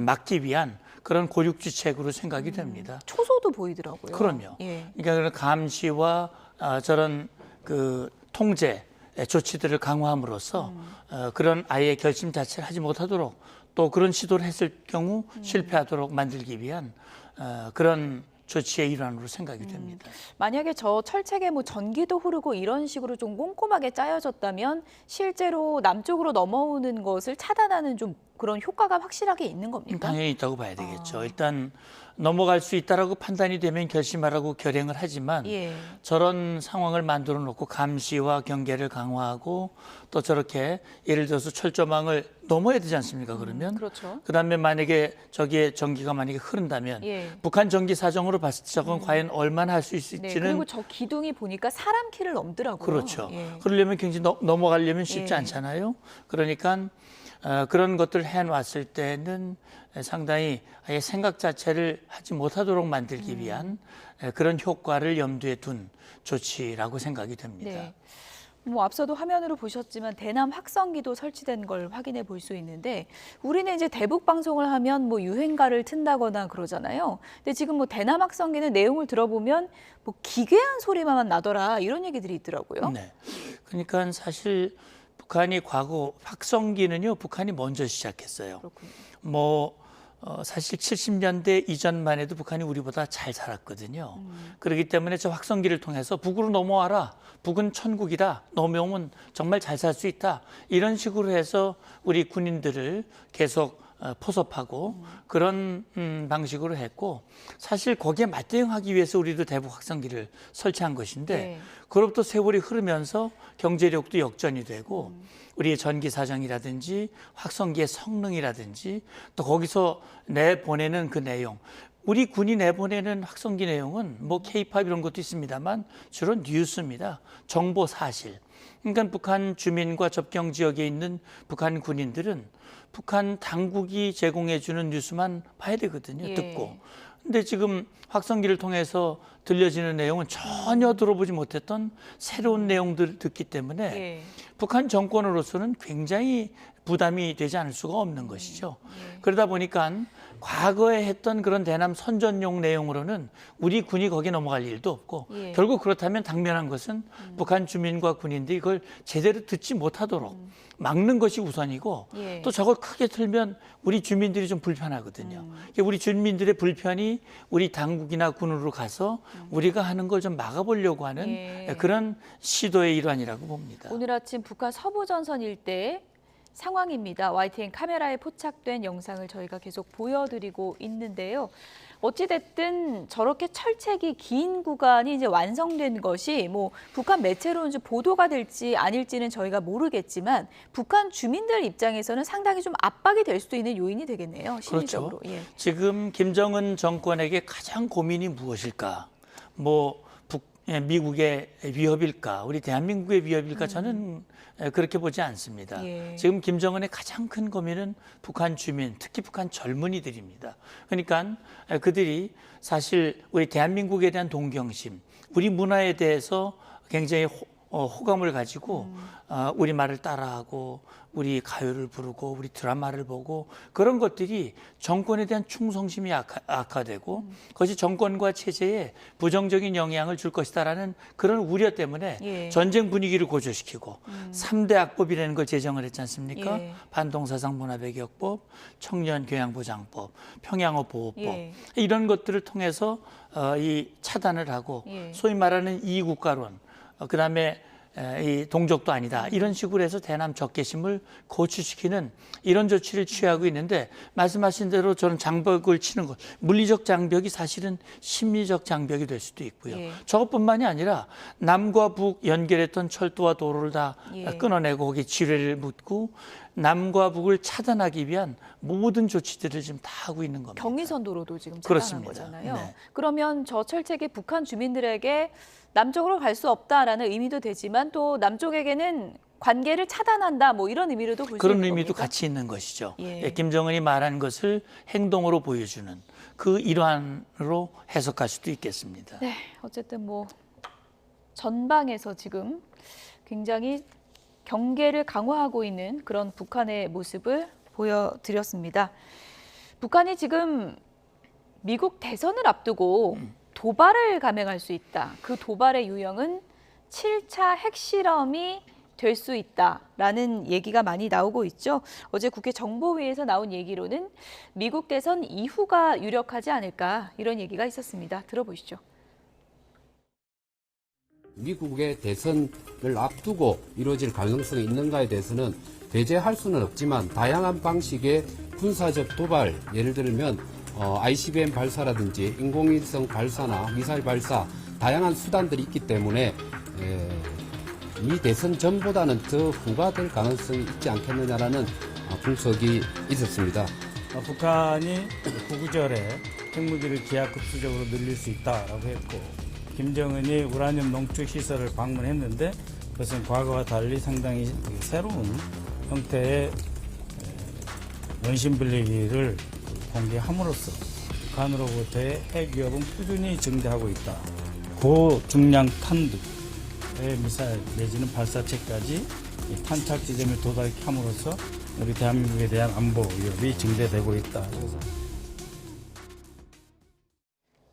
막기 위한 그런 고육지책으로 생각이 됩니다. 초소도 보이더라고요. 그럼요. 그러니까 그런 감시와 저런 그 통제 조치들을 강화함으로써 그런 아예 결심 자체를 하지 못하도록 또 그런 시도를 했을 경우 실패하도록 만들기 위한 그런 조치의 일환으로 생각이 됩니다. 만약에 저 철책에 뭐 전기도 흐르고 이런 식으로 좀 꼼꼼하게 짜여졌다면 실제로 남쪽으로 넘어오는 것을 차단하는 좀 그런 효과가 확실하게 있는 겁니까? 당연히 있다고 봐야 되겠죠. 일단 넘어갈 수 있다라고 판단이 되면 결심하라고 결행을 하지만 저런 상황을 만들어 놓고 감시와 경계를 강화하고 또 저렇게 예를 들어서 철조망을 넘어야 되지 않습니까? 그러면 그다음에 만약에 저기에 전기가 만약에 흐른다면 북한 전기 사정으로 봤을 때 저건 과연 얼마나 할 수 있을지는 그리고 저 기둥이 보니까 사람 키를 넘더라고요. 그렇죠. 그러려면 굉장히 넘어가려면 쉽지 않잖아요. 그러니까 그런 것들을 해놨을 때는 상당히 아예 생각 자체를 하지 못하도록 만들기 위한 그런 효과를 염두에 둔 조치라고 생각이 됩니다. 뭐 앞서도 화면으로 보셨지만 대남 확성기도 설치된 걸 확인해 볼 수 있는데 우리는 이제 대북 방송을 하면 뭐 유행가를 튼다거나 그러잖아요. 근데 지금 뭐 대남 확성기는 내용을 들어보면 뭐 기괴한 소리만 나더라 이런 얘기들이 있더라고요. 네. 그러니까 사실 북한이 과거 확성기는요, 북한이 먼저 시작했어요. 그렇군요. 사실 70년대 이전만 해도 북한이 우리보다 잘 살았거든요. 그렇기 때문에 저 확성기를 통해서 북으로 넘어와라. 북은 천국이다. 넘어오면 정말 잘 살 수 있다. 이런 식으로 해서 우리 군인들을 계속 포섭하고 그런 방식으로 했고 사실 거기에 맞대응하기 위해서 우리도 대북 확성기를 설치한 것인데 네. 그로부터 세월이 흐르면서 경제력도 역전이 되고 우리의 전기 사정이라든지 확성기의 성능이라든지 또 거기서 내보내는 그 내용 우리 군이 내보내는 확성기 내용은 뭐 K-팝 이런 것도 있습니다만 주로 뉴스입니다. 정보 사실. 그러니까 북한 주민과 접경 지역에 있는 북한 군인들은 북한 당국이 제공해주는 뉴스만 봐야 되거든요. 예. 듣고. 근데 지금 확성기를 통해서 들려지는 내용은 전혀 들어보지 못했던 새로운 내용들을 듣기 때문에 예. 북한 정권으로서는 굉장히 부담이 되지 않을 수가 없는 것이죠. 그러다 보니까 과거에 했던 그런 대남 선전용 내용으로는 우리 군이 거기 넘어갈 일도 없고 예. 결국 그렇다면 당면한 것은 북한 주민과 군인들이 이걸 제대로 듣지 못하도록 막는 것이 우선이고 예. 또 저걸 크게 틀면 우리 주민들이 좀 불편하거든요. 우리 주민들의 불편이 우리 당국이나 군으로 가서 우리가 하는 걸 좀 막아보려고 하는 예. 그런 시도의 일환이라고 봅니다. 오늘 아침 북한 서부전선 일대 상황입니다. YTN 카메라에 포착된 영상을 저희가 계속 보여드리고 있는데요. 어찌됐든 저렇게 철책이 긴 구간이 이제 완성된 것이 뭐 북한 매체로 좀 보도가 될지 아닐지는 저희가 모르겠지만 북한 주민들 입장에서는 상당히 좀 압박이 될 수도 있는 요인이 되겠네요. 심리적으로. 그렇죠. 예. 지금 김정은 정권에게 가장 고민이 무엇일까? 미국의 위협일까? 우리 대한민국의 위협일까? 저는 그렇게 보지 않습니다. 예. 지금 김정은의 가장 큰 고민은 북한 주민, 특히 북한 젊은이들입니다. 그러니까 그들이 사실 우리 대한민국에 대한 동경심, 우리 문화에 대해서 굉장히 호감을 가지고 우리 말을 따라하고 우리 가요를 부르고 우리 드라마를 보고 그런 것들이 정권에 대한 충성심이 악화되고 그것이 정권과 체제에 부정적인 영향을 줄 것이다라는 그런 우려 때문에 예. 전쟁 분위기를 고조시키고 3대 악법이라는 걸 제정을 했지 않습니까? 예. 반동사상문화배격법, 청년교양보장법, 평양어보호법 예. 이런 것들을 통해서 이 차단을 하고 예. 소위 말하는 이국가론 그다음에 이 동족도 아니다 이런 식으로 해서 대남 적개심을 고취시키는 이런 조치를 취하고 있는데 말씀하신 대로 저는 장벽을 치는 것 물리적 장벽이 사실은 심리적 장벽이 될 수도 있고요. 예. 저것뿐만이 아니라 남과 북 연결했던 철도와 도로를 다 예. 끊어내고 거기에 지뢰를 묻고 남과 북을 차단하기 위한 모든 조치들을 지금 다 하고 있는 겁니다. 경의선 도로도 지금 차단한 그렇습니다. 거잖아요. 네. 그러면 저 철책이 북한 주민들에게 남쪽으로 갈 수 없다라는 의미도 되지만 또 남쪽에게는 관계를 차단한다 뭐 이런 의미로도 볼 수 그런 있는 의미도 겁니까? 같이 있는 것이죠. 예. 김정은이 말한 것을 행동으로 보여주는 그 일환으로 해석할 수도 있겠습니다. 네, 어쨌든 뭐 전방에서 지금 굉장히 경계를 강화하고 있는 그런 북한의 모습을 보여드렸습니다. 북한이 지금 미국 대선을 앞두고 도발을 감행할 수 있다. 그 도발의 유형은 7차 핵실험이 될 수 있다라는 얘기가 많이 나오고 있죠. 어제 국회 정보위에서 나온 얘기로는 미국 대선 이후가 유력하지 않을까 이런 얘기가 있었습니다. 들어보시죠. 미국의 대선을 앞두고 이루어질 가능성이 있는가에 대해서는 배제할 수는 없지만 다양한 방식의 군사적 도발, 예를 들면 ICBM 발사라든지 인공위성 발사나 미사일 발사 다양한 수단들이 있기 때문에 미 대선 전보다는 더 후가 될 가능성이 있지 않겠느냐라는 분석이 있었습니다. 북한이 구구절에 핵무기를 기하급수적으로 늘릴 수 있다라고 했고 김정은이 우라늄 농축 시설을 방문했는데 그것은 과거와 달리 상당히 새로운 형태의 원심 빌리기를 공개함으로써 북한으로부터의 핵 위협은 꾸준히 증대하고 있다. 고중량 탄두, 미사일 내지는 발사체까지 이 탄착 지점에 도달함으로써 우리 대한민국에 대한 안보 위협이 증대되고 있다.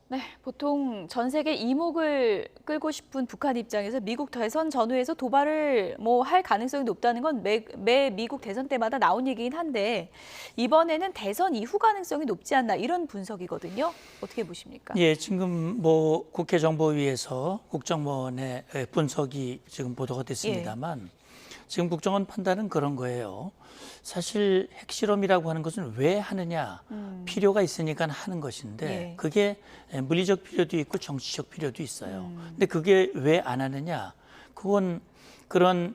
네, 보통 전 세계 이목을 끌고 싶은 북한 입장에서 미국 대선 전후에서 도발을 할 가능성이 높다는 건 매 미국 대선 때마다 나온 얘기긴 한데 이번에는 대선 이후 가능성이 높지 않나 이런 분석이거든요. 어떻게 보십니까? 예, 지금 국회 정보위에서 국정원의 분석이 지금 보도가 됐습니다만 지금 국정원 판단은 그런 거예요. 사실 핵실험이라고 하는 것은 왜 하느냐, 필요가 있으니까 하는 것인데 그게 물리적 필요도 있고 정치적 필요도 있어요. 근데 그게 왜 안 하느냐, 그건 그런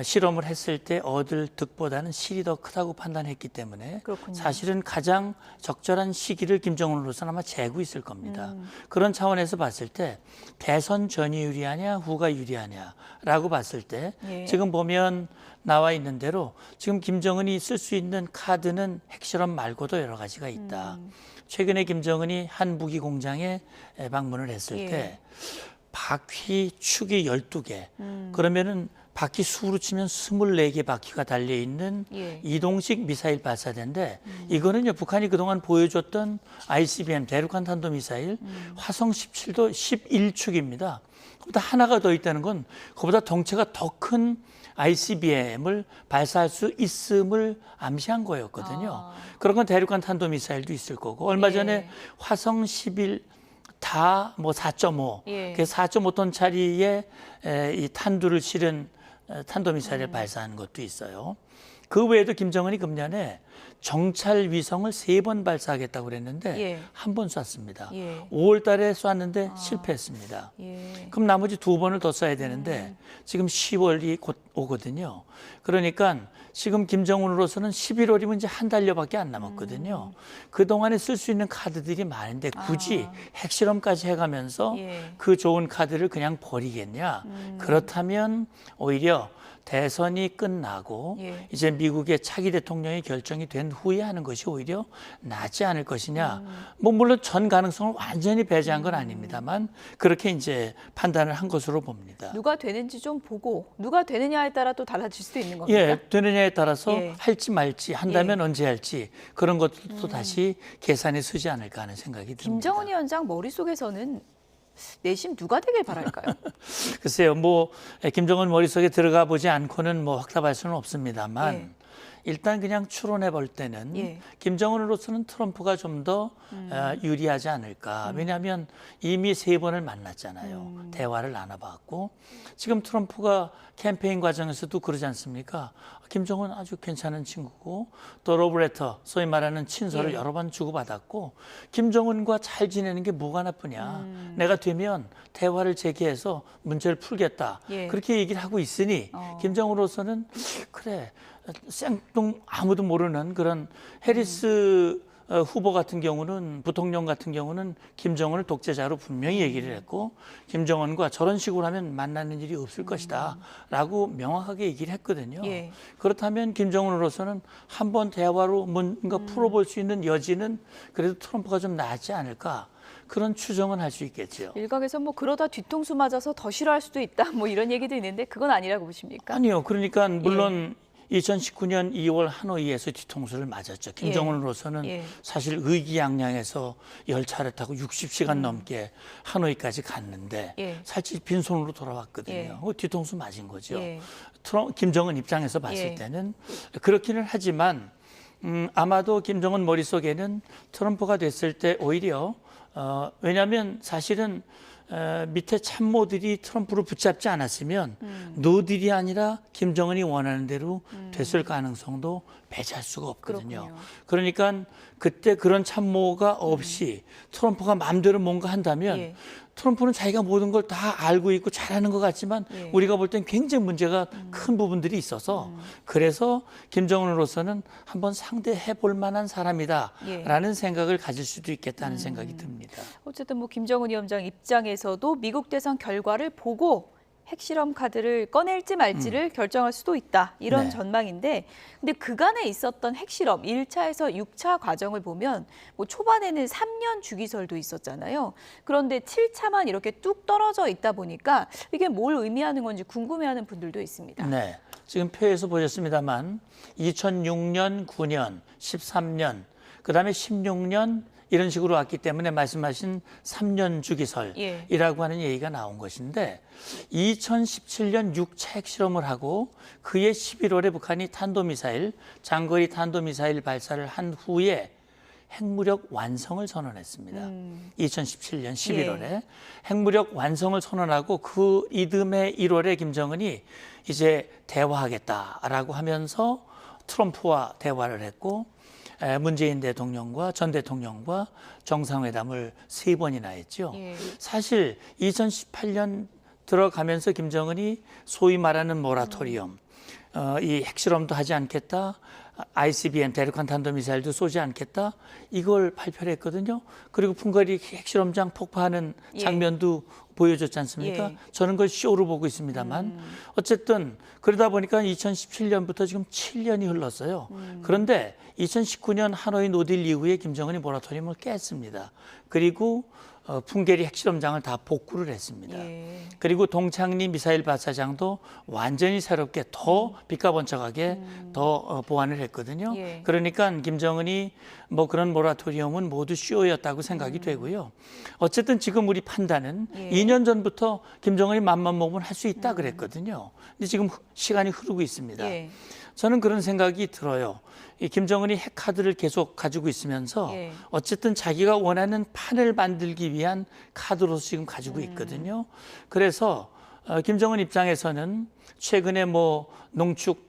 실험을 했을 때 얻을 득보다는 실이 더 크다고 판단했기 때문에 그렇군요. 사실은 가장 적절한 시기를 김정은으로서는 아마 재고 있을 겁니다. 그런 차원에서 봤을 때 대선 전이 유리하냐 후가 유리하냐라고 봤을 때 지금 보면 나와 있는 대로 지금 김정은이 쓸 수 있는 카드는 핵실험 말고도 여러 가지가 있다. 최근에 김정은이 한 무기 공장에 방문을 했을 때 바퀴 축이 12개 그러면은 바퀴 수로 치면 24개 바퀴가 달려있는 이동식 미사일 발사대인데 이거는요 북한이 그동안 보여줬던 ICBM 대륙간 탄도미사일 화성 17도 11축입니다. 그보다 하나가 더 있다는 건 그보다 덩치가 더 큰 ICBM을 발사할 수 있음을 암시한 거였거든요. 그런 건 대륙간 탄도미사일도 있을 거고 얼마 전에 화성 11 다 4.5, 그 4.5톤짜리의 이 탄두를 실은 탄도미사일을 발사한 것도 있어요. 그 외에도 김정은이 금년에 정찰 위성을 3번 발사하겠다고 그랬는데 한 번 쐈습니다. 5월 달에 쐈는데 실패했습니다. 그럼 나머지 2번을 더 쏴야 되는데 지금 10월이 곧 오거든요. 그러니까 지금 김정은으로서는 11월이면 이제 한 달여밖에 안 남았거든요. 그동안에 쓸 수 있는 카드들이 많은데 굳이 핵실험까지 해가면서 그 좋은 카드를 그냥 버리겠냐. 그렇다면 오히려 대선이 끝나고 이제 미국의 차기 대통령이 결정이 된 후에 하는 것이 오히려 낫지 않을 것이냐. 물론 전 가능성을 완전히 배제한 건 아닙니다만 그렇게 이제 판단을 한 것으로 봅니다. 누가 되는지 좀 보고 누가 되느냐에 따라 또 달라질 수도 있는 겁니다. 예, 되느냐에 따라서 할지 말지 한다면 언제 할지 그런 것도 다시 계산에 쓰지 않을까 하는 생각이 듭니다. 김정은 위원장 머릿속에서는 내심 누가 되길 바랄까요? 글쎄요, 김정은 머릿속에 들어가 보지 않고는 확답할 수는 없습니다만 일단 그냥 추론해 볼 때는 김정은으로서는 트럼프가 좀 더 유리하지 않을까. 왜냐하면 이미 3번을 만났잖아요. 대화를 나눠봤고 지금 트럼프가 캠페인 과정에서도 그러지 않습니까? 김정은 아주 괜찮은 친구고 또 러브레터, 소위 말하는 친서를 여러 번 주고받았고 김정은과 잘 지내는 게 뭐가 나쁘냐. 내가 되면 대화를 재개해서 문제를 풀겠다. 그렇게 얘기를 하고 있으니 김정은으로서는 그래. 생뚱 아무도 모르는 그런 해리스 후보 같은 경우는 부통령 같은 경우는 김정은을 독재자로 분명히 얘기를 했고 김정은과 저런 식으로 하면 만나는 일이 없을 것이다 라고 명확하게 얘기를 했거든요. 그렇다면 김정은으로서는 한번 대화로 뭔가 풀어볼 수 있는 여지는 그래도 트럼프가 좀 낫지 않을까. 그런 추정은 할 수 있겠죠. 일각에서 그러다 뒤통수 맞아서 더 싫어할 수도 있다 이런 얘기도 있는데 그건 아니라고 보십니까? 아니요. 그러니까 물론 2019년 2월 하노이에서 뒤통수를 맞았죠. 김정은으로서는 사실 의기양양해서 열차를 타고 60시간 넘게 하노이까지 갔는데 사실 빈손으로 돌아왔거든요. 뒤통수 맞은 거죠. 김정은 입장에서 봤을 때는 그렇기는 하지만 아마도 김정은 머릿속에는 트럼프가 됐을 때 오히려 왜냐하면 사실은 밑에 참모들이 트럼프를 붙잡지 않았으면 노딜이 아니라 김정은이 원하는 대로 됐을 가능성도 배제할 수가 없거든요. 그렇군요. 그러니까 그때 그런 참모가 없이 트럼프가 마음대로 뭔가 한다면 트럼프는 자기가 모든 걸 다 알고 있고 잘하는 것 같지만 우리가 볼 땐 굉장히 문제가 큰 부분들이 있어서 그래서 김정은으로서는 한번 상대해 볼 만한 사람이다라는 생각을 가질 수도 있겠다는 생각이 듭니다. 어쨌든 김정은 위원장 입장에서도 미국 대선 결과를 보고 핵실험 카드를 꺼낼지 말지를 결정할 수도 있다. 이런 네. 전망인데 근데 그간에 있었던 핵실험 1차에서 6차 과정을 보면 뭐 초반에는 3년 주기설도 있었잖아요. 그런데 7차만 이렇게 뚝 떨어져 있다 보니까 이게 뭘 의미하는 건지 궁금해하는 분들도 있습니다. 네. 지금 표에서 보셨습니다만 2006년, 9년, 13년, 그다음에 16년 이런 식으로 왔기 때문에 말씀하신 3년 주기설이라고 하는 얘기가 나온 것인데 2017년 6차 핵실험을 하고 그해 11월에 북한이 탄도미사일, 장거리 탄도미사일 발사를 한 후에 핵무력 완성을 선언했습니다. 2017년 11월에 핵무력 완성을 선언하고 그 이듬해 1월에 김정은이 이제 대화하겠다라고 하면서 트럼프와 대화를 했고 문재인 대통령과 전 대통령과 정상회담을 3번이나 했죠. 사실 2018년 들어가면서 김정은이 소위 말하는 모라토리엄, 이 핵실험도 하지 않겠다, ICBM 대륙간 탄도미사일도 쏘지 않겠다, 이걸 발표를 했거든요. 그리고 풍거리 핵실험장 폭파하는 장면도 보여줬지 않습니까? 저는 그걸 쇼로 보고 있습니다만 어쨌든 그러다 보니까 2017년부터 지금 7년이 흘렀어요. 그런데 2019년 하노이 노딜 이후에 김정은이 모라토리엄을 깼습니다. 그리고 풍계리 핵실험장을 다 복구를 했습니다. 그리고 동창리 미사일 발사장도 완전히 새롭게 더 빛가번쩍하게 더 보완을 했거든요. 그러니까 김정은이 뭐 그런 모라토리엄은 모두 쇼였다고 생각이 되고요. 어쨌든 지금 우리 판단은 2년 전부터 김정은이 맘만 먹으면 할 수 있다 그랬거든요. 근데 지금 시간이 흐르고 있습니다. 저는 그런 생각이 들어요. 이 김정은이 핵카드를 계속 가지고 있으면서 어쨌든 자기가 원하는 판을 만들기 위한 카드로서 지금 가지고 있거든요. 그래서 김정은 입장에서는 최근에 뭐 농축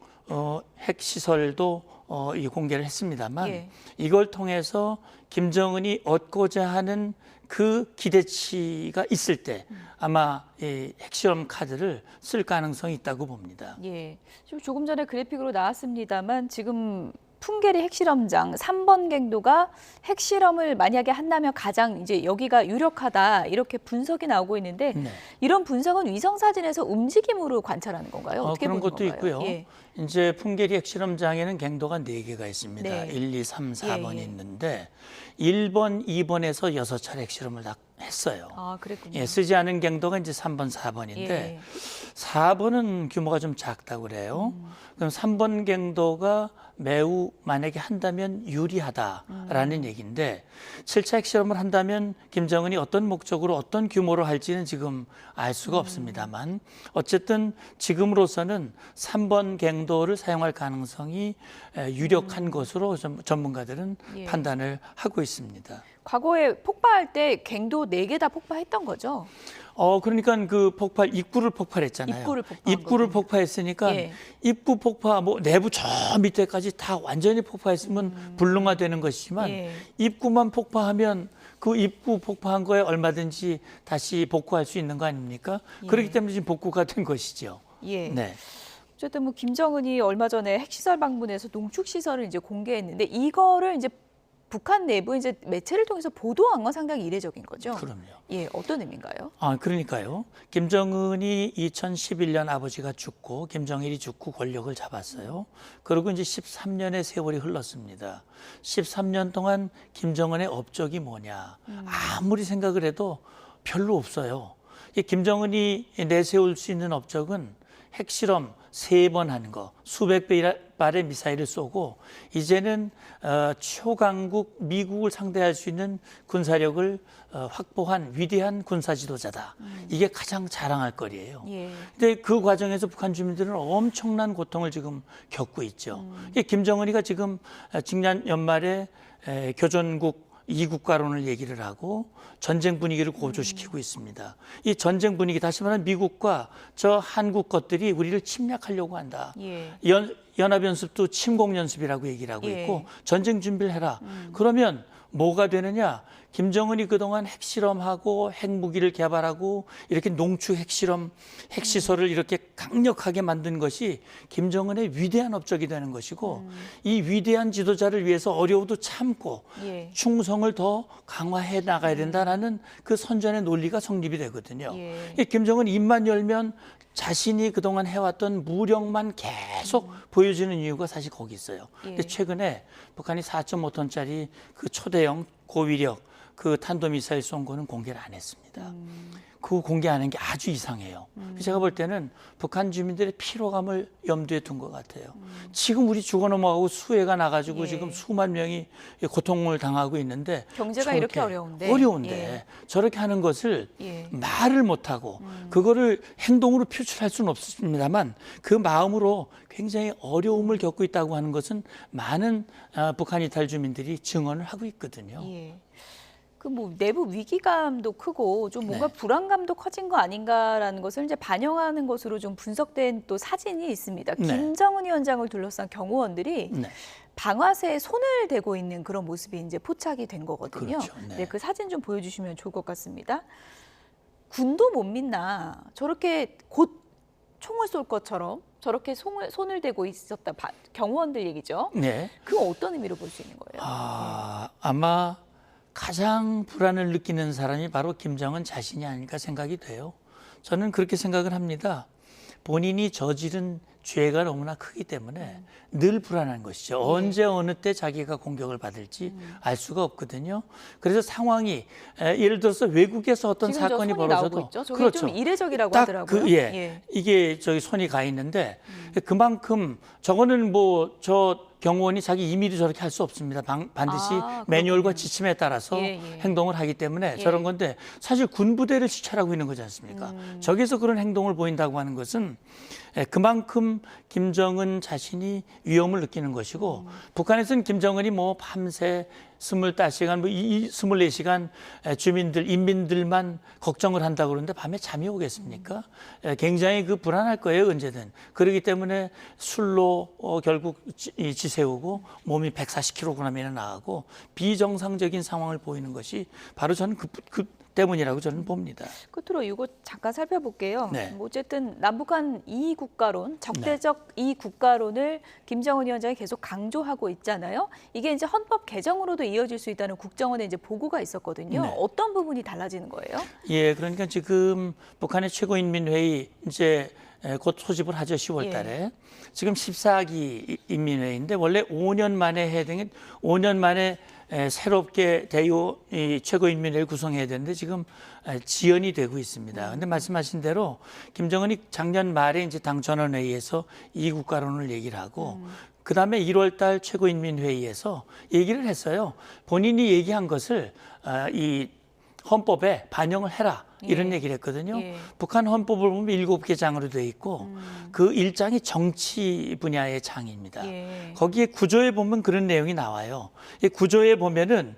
핵시설도 이 공개를 했습니다만 이걸 통해서 김정은이 얻고자 하는 그 기대치가 있을 때 아마 이 핵실험 카드를 쓸 가능성이 있다고 봅니다. 지금 조금 전에 그래픽으로 나왔습니다만 지금 풍계리 핵실험장 3번 갱도가 핵실험을 만약에 한다면 가장 이제 여기가 유력하다 이렇게 분석이 나오고 있는데 이런 분석은 위성 사진에서 움직임으로 관찰하는 건가요? 어떻게 그런 보는 것도 건가요? 있고요. 이제 풍계리 핵실험장에는 갱도가 4개가 있습니다. 1, 2, 3, 4번이 있는데 1번, 2번에서 6차례 핵실험을 다 했어요. 그랬군요. 쓰지 않은 갱도가 이제 3번, 4번인데 4번은 규모가 좀 작다고 그래요. 그럼 3번 갱도가 매우 만약에 한다면 유리하다라는 얘기인데 7차 핵실험을 한다면 김정은이 어떤 목적으로 어떤 규모로 할지는 지금 알 수가 없습니다만 어쨌든 지금으로서는 3번 갱도를 사용할 가능성이 유력한 것으로 전문가들은 판단을 하고 있습니다. 과거에 폭파할 때 갱도 4개 다 폭파했던 거죠? 그러니까 그 폭발 입구를 폭발했잖아요. 입구를 폭파했으니까 입구 폭파 뭐 내부 저 밑에까지 다 완전히 폭파했으면 불능화되는 것이지만 입구만 폭파하면 그 입구 폭파한 거에 얼마든지 다시 복구할 수 있는 거 아닙니까? 그렇기 때문에 지금 복구가 된 것이죠. 네. 어쨌든 뭐 김정은이 얼마 전에 핵시설 방문해서 농축 시설을 이제 공개했는데 이거를 이제 북한 내부 이제 매체를 통해서 보도한 건 상당히 이례적인 거죠. 그럼요. 어떤 의미인가요? 그러니까요. 김정은이 2011년 아버지가 죽고 김정일이 죽고 권력을 잡았어요. 그리고 이제 13년의 세월이 흘렀습니다. 13년 동안 김정은의 업적이 뭐냐. 아무리 생각을 해도 별로 없어요. 김정은이 내세울 수 있는 업적은 핵실험 3번 하는 거, 수백 발의 미사일을 쏘고 이제는 초강국 미국을 상대할 수 있는 군사력을 확보한 위대한 군사 지도자다. 이게 가장 자랑할 거리예요. 근데 그 과정에서 북한 주민들은 엄청난 고통을 지금 겪고 있죠. 김정은이가 지금 직년 연말에 교전국 2국가론을 얘기를 하고 전쟁 분위기를 고조시키고 있습니다. 이 전쟁 분위기, 다시 말하면 미국과 저 한국 것들이 우리를 침략하려고 한다. 연합연습도 침공연습이라고 얘기를 하고 있고 전쟁 준비를 해라. 그러면 뭐가 되느냐? 김정은이 그동안 핵실험하고 핵무기를 개발하고 이렇게 농축 핵실험, 핵시설을 이렇게 강력하게 만든 것이 김정은의 위대한 업적이 되는 것이고 이 위대한 지도자를 위해서 어려워도 참고 예. 충성을 더 강화해 나가야 된다라는 그 선전의 논리가 성립이 되거든요. 예. 김정은 입만 열면 자신이 그동안 해왔던 무력만 계속 보여주는 이유가 사실 거기 있어요. 근데 최근에 북한이 4.5톤짜리 그 초대형 고위력 그 탄도미사일 쏜 거는 공개를 안 했습니다. 그거 공개하는 게 아주 이상해요. 제가 볼 때는 북한 주민들의 피로감을 염두에 둔 것 같아요. 지금 우리 죽어 넘어가고 수해가 나가지고 지금 수만 명이 고통을 당하고 있는데 경제가 이렇게 어려운데 저렇게 하는 것을 예. 말을 못하고 그거를 행동으로 표출할 수는 없습니다만 그 마음으로 굉장히 어려움을 겪고 있다고 하는 것은 많은 북한 이탈 주민들이 증언을 하고 있거든요. 예. 그 뭐 내부 위기감도 크고 좀 뭔가 불안감도 커진 거 아닌가라는 것을 이제 반영하는 것으로 좀 분석된 또 사진이 있습니다. 김정은 위원장을 둘러싼 경호원들이 방아쇠에 손을 대고 있는 그런 모습이 이제 포착이 된 거거든요. 그렇죠. 네, 그 사진 좀 보여주시면 좋을 것 같습니다. 군도 못 믿나 저렇게 곧 총을 쏠 것처럼 저렇게 손을 대고 있었다. 경호원들 얘기죠. 네. 그거 어떤 의미로 볼 수 있는 거예요? 아마 가장 불안을 느끼는 사람이 바로 김정은 자신이 아닐까 생각이 돼요. 저는 그렇게 생각을 합니다. 본인이 저지른 죄가 너무나 크기 때문에 늘 불안한 것이죠. 언제 어느 때 자기가 공격을 받을지 알 수가 없거든요. 그래서 상황이 예를 들어서 외국에서 어떤 사건이 벌어져도 저게 좀 이례적이라고 하더라고요. 이게 저기 손이 가 있는데 그만큼 저거는 뭐 저 경호원이 자기 임의로 저렇게 할 수 없습니다. 반드시 매뉴얼과 지침에 따라서 행동을 하기 때문에 저런 건데 사실 군부대를 지찰하고 있는 거지 않습니까? 저기서 그런 행동을 보인다고 하는 것은 그만큼 김정은 자신이 위험을 느끼는 것이고 북한에서는 김정은이 뭐 밤새 25시간, 24시간 주민들, 인민들만 걱정을 한다고 그러는데 밤에 잠이 오겠습니까? 굉장히 불안할 거예요, 언제든. 그렇기 때문에 술로 결국 지새우고 몸이 140kg이나 나가고 비정상적인 상황을 보이는 것이 바로 저는 그 때문이라고 저는 봅니다. 끝으로 이거 잠깐 살펴볼게요. 네. 뭐 어쨌든 남북한 이국가론, 적대적 이국가론을 김정은 위원장이 계속 강조하고 있잖아요. 이게 이제 헌법 개정으로도 이어질 수 있다는 국정원의 이제 보고가 있었거든요. 네. 어떤 부분이 달라지는 거예요? 예, 그러니까 지금 북한의 최고인민회의 이제 곧 소집을 하죠, 10월 달에. 지금 14기 인민회의인데 원래 5년 만에 해야 되는 5년 만에 새롭게 최고인민회의를 구성해야 되는데 지금 지연이 되고 있습니다. 그런데 말씀하신 대로 김정은이 작년 말에 이제 당 전원회의에서 이국가론을 얘기를 하고 그다음에 1월 달 최고인민회의에서 얘기를 했어요. 본인이 얘기한 것을 이 헌법에 반영을 해라. 이런 얘기를 했거든요. 북한 헌법을 보면 7개 장으로 되어 있고 그 1장이 정치 분야의 장입니다. 거기에 구조에 보면 그런 내용이 나와요. 이 구조에 보면은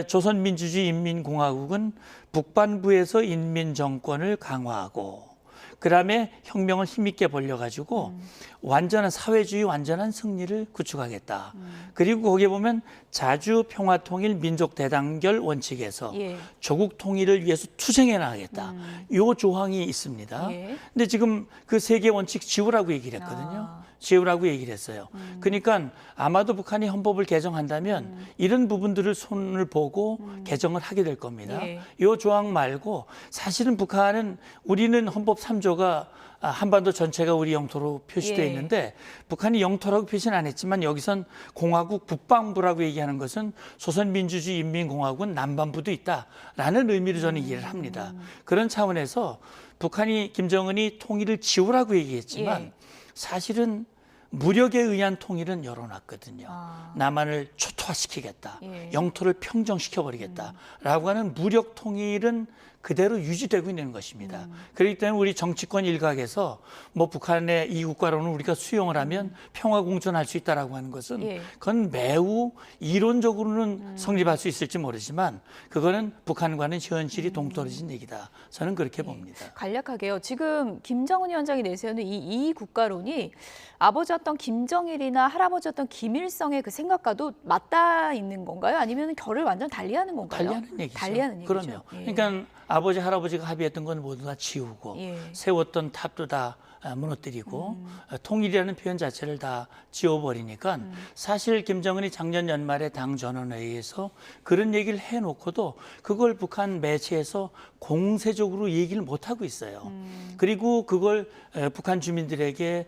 조선민주주의 인민공화국은 북반부에서 인민정권을 강화하고 그다음에 혁명을 힘있게 벌려가지고 완전한 사회주의 완전한 승리를 구축하겠다. 그리고 거기에 보면 자주 평화통일 민족 대단결 원칙에서 조국 통일을 위해서 투쟁해 나가겠다. 요 조항이 있습니다. 근데 지금 그 3개 원칙 지우라고 얘기를 했거든요. 지우라고 얘기를 했어요. 그러니까 아마도 북한이 헌법을 개정한다면 이런 부분들을 손을 보고 개정을 하게 될 겁니다. 이 조항 말고 사실은 북한은 우리는 헌법 3조가 한반도 전체가 우리 영토로 표시되어 있는데 북한이 영토라고 표시는 안 했지만 여기선 공화국 북방부라고 얘기하는 것은 조선민주주의 인민공화국은 남반부도 있다라는 의미로 저는 이해를 합니다. 그런 차원에서 북한이 김정은이 통일을 지우라고 얘기했지만 사실은 무력에 의한 통일은 열어놨거든요. 남한을 초토화시키겠다. 영토를 평정시켜버리겠다라고 하는 무력 통일은 그대로 유지되고 있는 것입니다. 그렇기 때문에 우리 정치권 일각에서 뭐 북한의 이 국가로는 우리가 수용을 하면 평화 공존할 수 있다라고 하는 것은 그건 매우 이론적으로는 성립할 수 있을지 모르지만 그거는 북한과는 현실이 동떨어진 얘기다. 저는 그렇게 봅니다. 간략하게요. 지금 김정은 위원장이 내세우는 이 국가론이 아버지였던 김정일이나 할아버지였던 김일성의 그 생각과도 맞닿아 있는 건가요? 아니면 결을 완전 달리하는 건가요? 달리하는 얘기죠. 달리하는 얘기죠. 그럼요. 그러니까 아버지, 할아버지가 합의했던 건 모두 다 지우고 세웠던 탑도 다 무너뜨리고 통일이라는 표현 자체를 다 지워버리니까 사실 김정은이 작년 연말에 당 전원회의에서 그런 얘기를 해놓고도 그걸 북한 매체에서 공세적으로 얘기를 못하고 있어요. 그리고 그걸 북한 주민들에게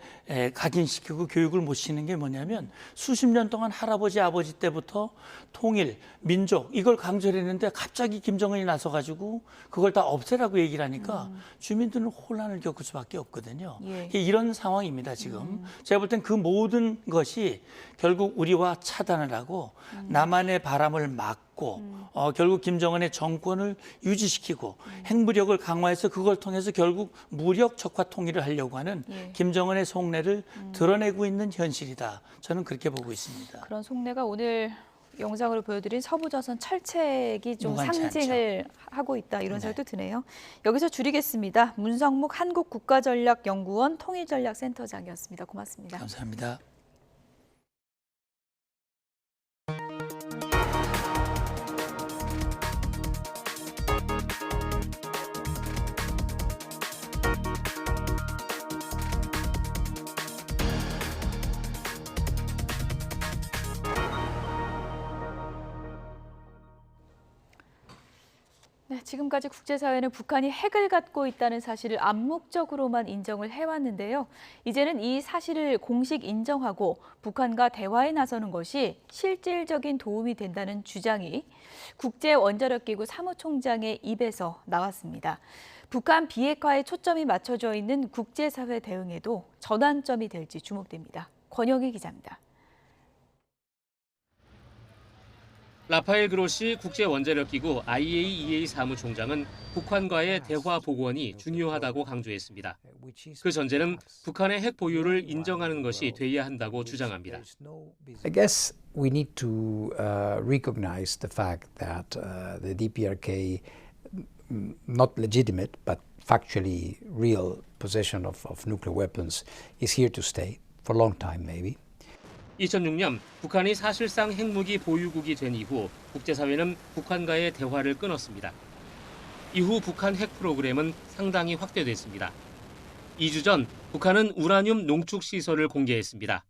각인시키고 교육을 못 시키는 게 뭐냐면 수십 년 동안 할아버지, 아버지 때부터 통일, 민족 이걸 강조를 했는데 갑자기 김정은이 나서가지고 그걸 다 없애라고 얘기를 하니까 주민들은 혼란을 겪을 수밖에 없거든요. 이런 상황입니다, 지금. 제가 볼 땐 그 모든 것이 결국 우리와 차단을 하고 남한의 바람을 막고 결국 김정은의 정권을 유지시키고 핵무력을 강화해서 그걸 통해서 결국 무력 적화 통일을 하려고 하는 김정은의 속내를 드러내고 있는 현실이다. 저는 그렇게 보고 있습니다. 그런 속내가 오늘 영상으로 보여드린 서부조선 철책이 좀 상징을 하고 있다 이런 생각도 드네요. 여기서 줄이겠습니다. 문성묵 한국국가전략연구원 통일전략센터장이었습니다. 고맙습니다. 감사합니다. 네, 지금까지 국제사회는 북한이 핵을 갖고 있다는 사실을 암묵적으로만 인정을 해왔는데요. 이제는 이 사실을 공식 인정하고 북한과 대화에 나서는 것이 실질적인 도움이 된다는 주장이 국제원자력기구 사무총장의 입에서 나왔습니다. 북한 비핵화에 초점이 맞춰져 있는 국제사회 대응에도 전환점이 될지 주목됩니다. 권영희 기자입니다. 라파엘 그로시 국제원자력기구 IAEA 사무총장은 북한과의 대화 복원이 중요하다고 강조했습니다. 그 전제는 북한의 핵 보유를 인정하는 것이 돼야 한다고 주장합니다. I guess we need to recognize the fact that the DPRK, not legitimate but factually real possession of nuclear weapons, is here to stay for a long time maybe. 2006년 북한이 사실상 핵무기 보유국이 된 이후 국제사회는 북한과의 대화를 끊었습니다. 이후 북한 핵 프로그램은 상당히 확대됐습니다. 2주 전 북한은 우라늄 농축 시설을 공개했습니다.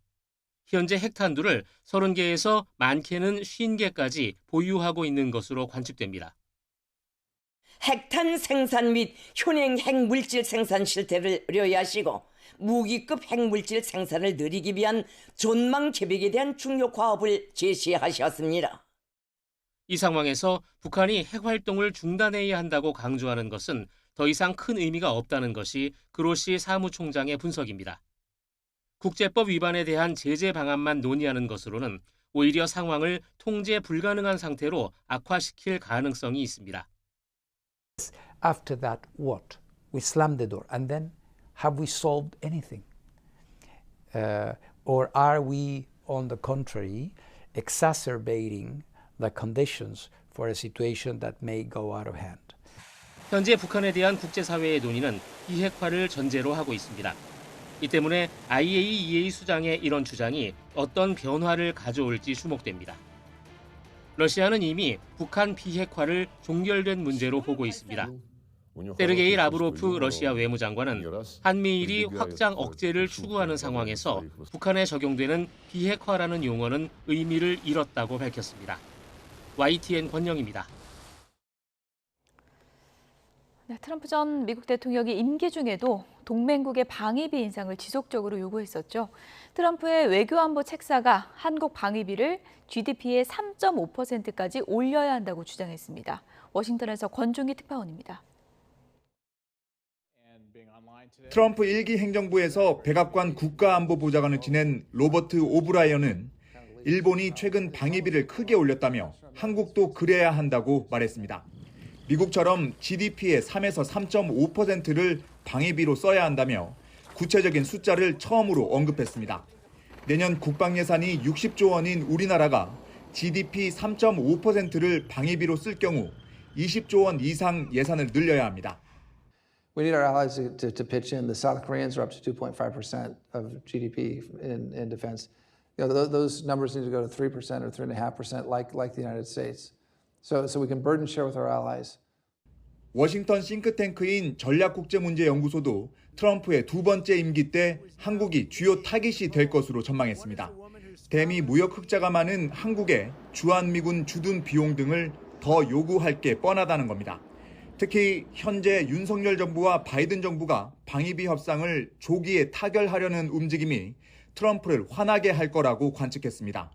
현재 핵탄두를 30개에서 많게는 50개까지 보유하고 있는 것으로 관측됩니다. 핵탄 생산 및 현행 핵물질 생산 실태를 의뢰하시고 무기급 핵물질 생산을 늘리기 위한 전망 계획에 대한 중요 과업을 제시하셨습니다. 이 상황에서 북한이 핵 활동을 중단해야 한다고 강조하는 것은 더 이상 큰 의미가 없다는 것이 그로시 사무총장의 분석입니다. 국제법 위반에 대한 제재 방안만 논의하는 것으로는 오히려 상황을 통제 불가능한 상태로 악화시킬 가능성이 있습니다. After that, what? We slam the door and then have we solved anything? Or are we, on the contrary, exacerbating the conditions for a situation that may go out of hand? 현재 북한에 대한 국제사회의 논의는 비핵화를 전제로 하고 있습니다. 이 때문에 IAEA 수장의 이런 주장이 어떤 변화를 가져올지 주목됩니다. 러시아는 이미 북한 비핵화를 종결된 문제로 보고 있습니다. 세르게이 라브로프 러시아 외무장관은 한미일이 확장 억제를 추구하는 상황에서 북한에 적용되는 비핵화라는 용어는 의미를 잃었다고 밝혔습니다. YTN 권영입니다. 네, 트럼프 전 미국 대통령이 임기 중에도 동맹국의 방위비 인상을 지속적으로 요구했었죠. 트럼프의 외교안보 책사가 한국 방위비를 GDP의 3.5%까지 올려야 한다고 주장했습니다. 워싱턴에서 권중기 특파원입니다. 트럼프 1기 행정부에서 백악관 국가안보보좌관을 지낸 로버트 오브라이언은 일본이 최근 방위비를 크게 올렸다며 한국도 그래야 한다고 말했습니다. 미국처럼 GDP의 3에서 3.5%를 방위비로 써야 한다며 구체적인 숫자를 처음으로 언급했습니다. 내년 국방 예산이 60조 원인 우리나라가 GDP 3.5%를 방위비로 쓸 경우 20조 원 이상 예산을 늘려야 합니다. We need our allies to pitch in. The South Koreans are up to 2.5% of GDP in defense. Those numbers need to go to 3% or 3.5% like the United States. So we can burden share with our allies. 워싱턴 싱크탱크인 전략국제문제연구소도 트럼프의 두 번째 임기 때 한국이 주요 타깃이 될 것으로 전망했습니다. 대미 무역 흑자가 많은 한국에 주한미군 주둔 비용 등을 더 요구할 게 뻔하다는 겁니다. 특히 현재 윤석열 정부와 바이든 정부가 방위비 협상을 조기에 타결하려는 움직임이 트럼프를 화나게 할 거라고 관측했습니다.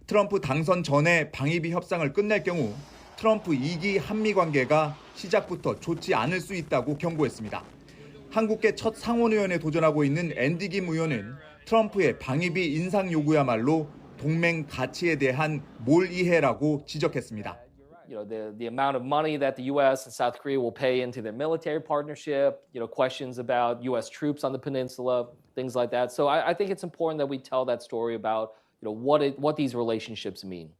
트럼프 당선 전에 방위비 협상을 끝낼 경우 트럼프 2기 한미 관계가 시작부터 좋지 않을 수 있다고 경고했습니다. 한국계 첫 상원의원에 도전하고 있는 앤디 김 의원은 트럼프의 방위비 인상 요구야말로 동맹 가치에 대한 몰이해라고 지적했습니다. The amount of money that the U.S. and South Korea will pay into their military partnership, questions about U.S. troops on the peninsula, things like that. So I think it's important that we tell that story about what these relationships mean.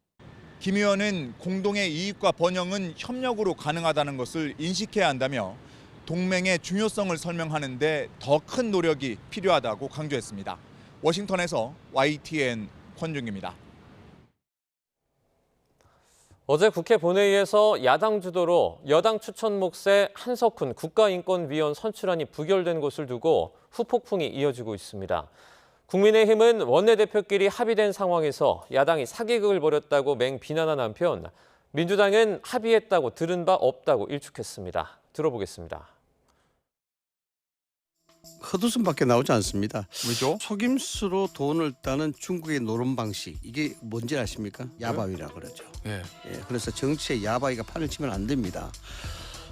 김 의원은 공동의 이익과 번영은 협력으로 가능하다는 것을 인식해야 한다며 동맹의 중요성을 설명하는 데 더 큰 노력이 필요하다고 강조했습니다. 워싱턴에서 YTN 권중기입니다. 어제 국회 본회의에서 야당 주도로 여당 추천 몫의 한석훈 국가인권위원 선출안이 부결된 것을 두고 후폭풍이 이어지고 있습니다. 국민의힘은 원내대표끼리 합의된 상황에서 야당이 사기극을 벌였다고 맹비난한 한편 민주당은 합의했다고 들은 바 없다고 일축했습니다. 들어보겠습니다. 헛웃음밖에 나오지 않습니다. 왜죠? 속임수로 돈을 따는 중국의 노론 방식, 이게 뭔지 아십니까? 야바위라고 그러죠. 네. 예, 그래서 정치에 야바위가 판을 치면 안 됩니다.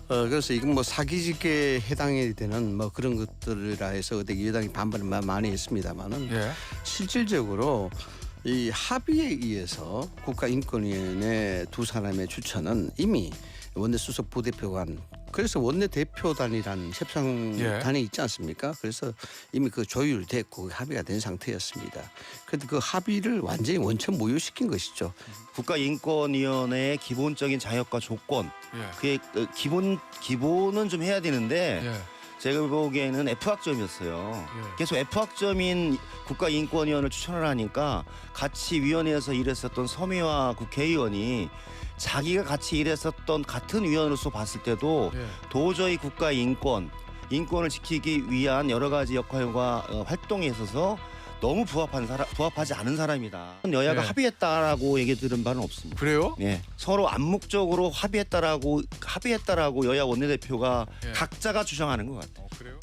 그래서 이건 뭐 사기직에 해당이 되는 뭐 그런 것들이라 해서 어떻게 여당이 반발을 많이 했습니다만은 실질적으로 이 합의에 의해서 국가인권위원회 두 사람의 추천은 이미 원내수석 부대표관, 그래서 원내대표단이라는 협상단이 있지 않습니까? 그래서 이미 그 조율됐고 합의가 된 상태였습니다. 그런데 그 합의를 완전히 원천 무효시킨 것이죠. 국가인권위원회의 기본적인 자격과 조건, 그의 기본은 좀 해야 되는데 제가 보기에는 F학점이었어요. 계속 F학점인 국가인권위원을 추천을 하니까 같이 위원회에서 일했었던 서미화 국회의원이 자기가 같이 일했었던 같은 위원으로서 봤을 때도 도저히 국가인권을 지키기 위한 여러 가지 역할과 활동에 있어서 너무 부합하지 않은 사람이다. 여야가 합의했다라고 얘기 들은 바는 없습니다. 그래요? 네. 서로 암묵적으로 합의했다라고 여야 원내대표가 각자가 주장하는 것 같아요. 그래요?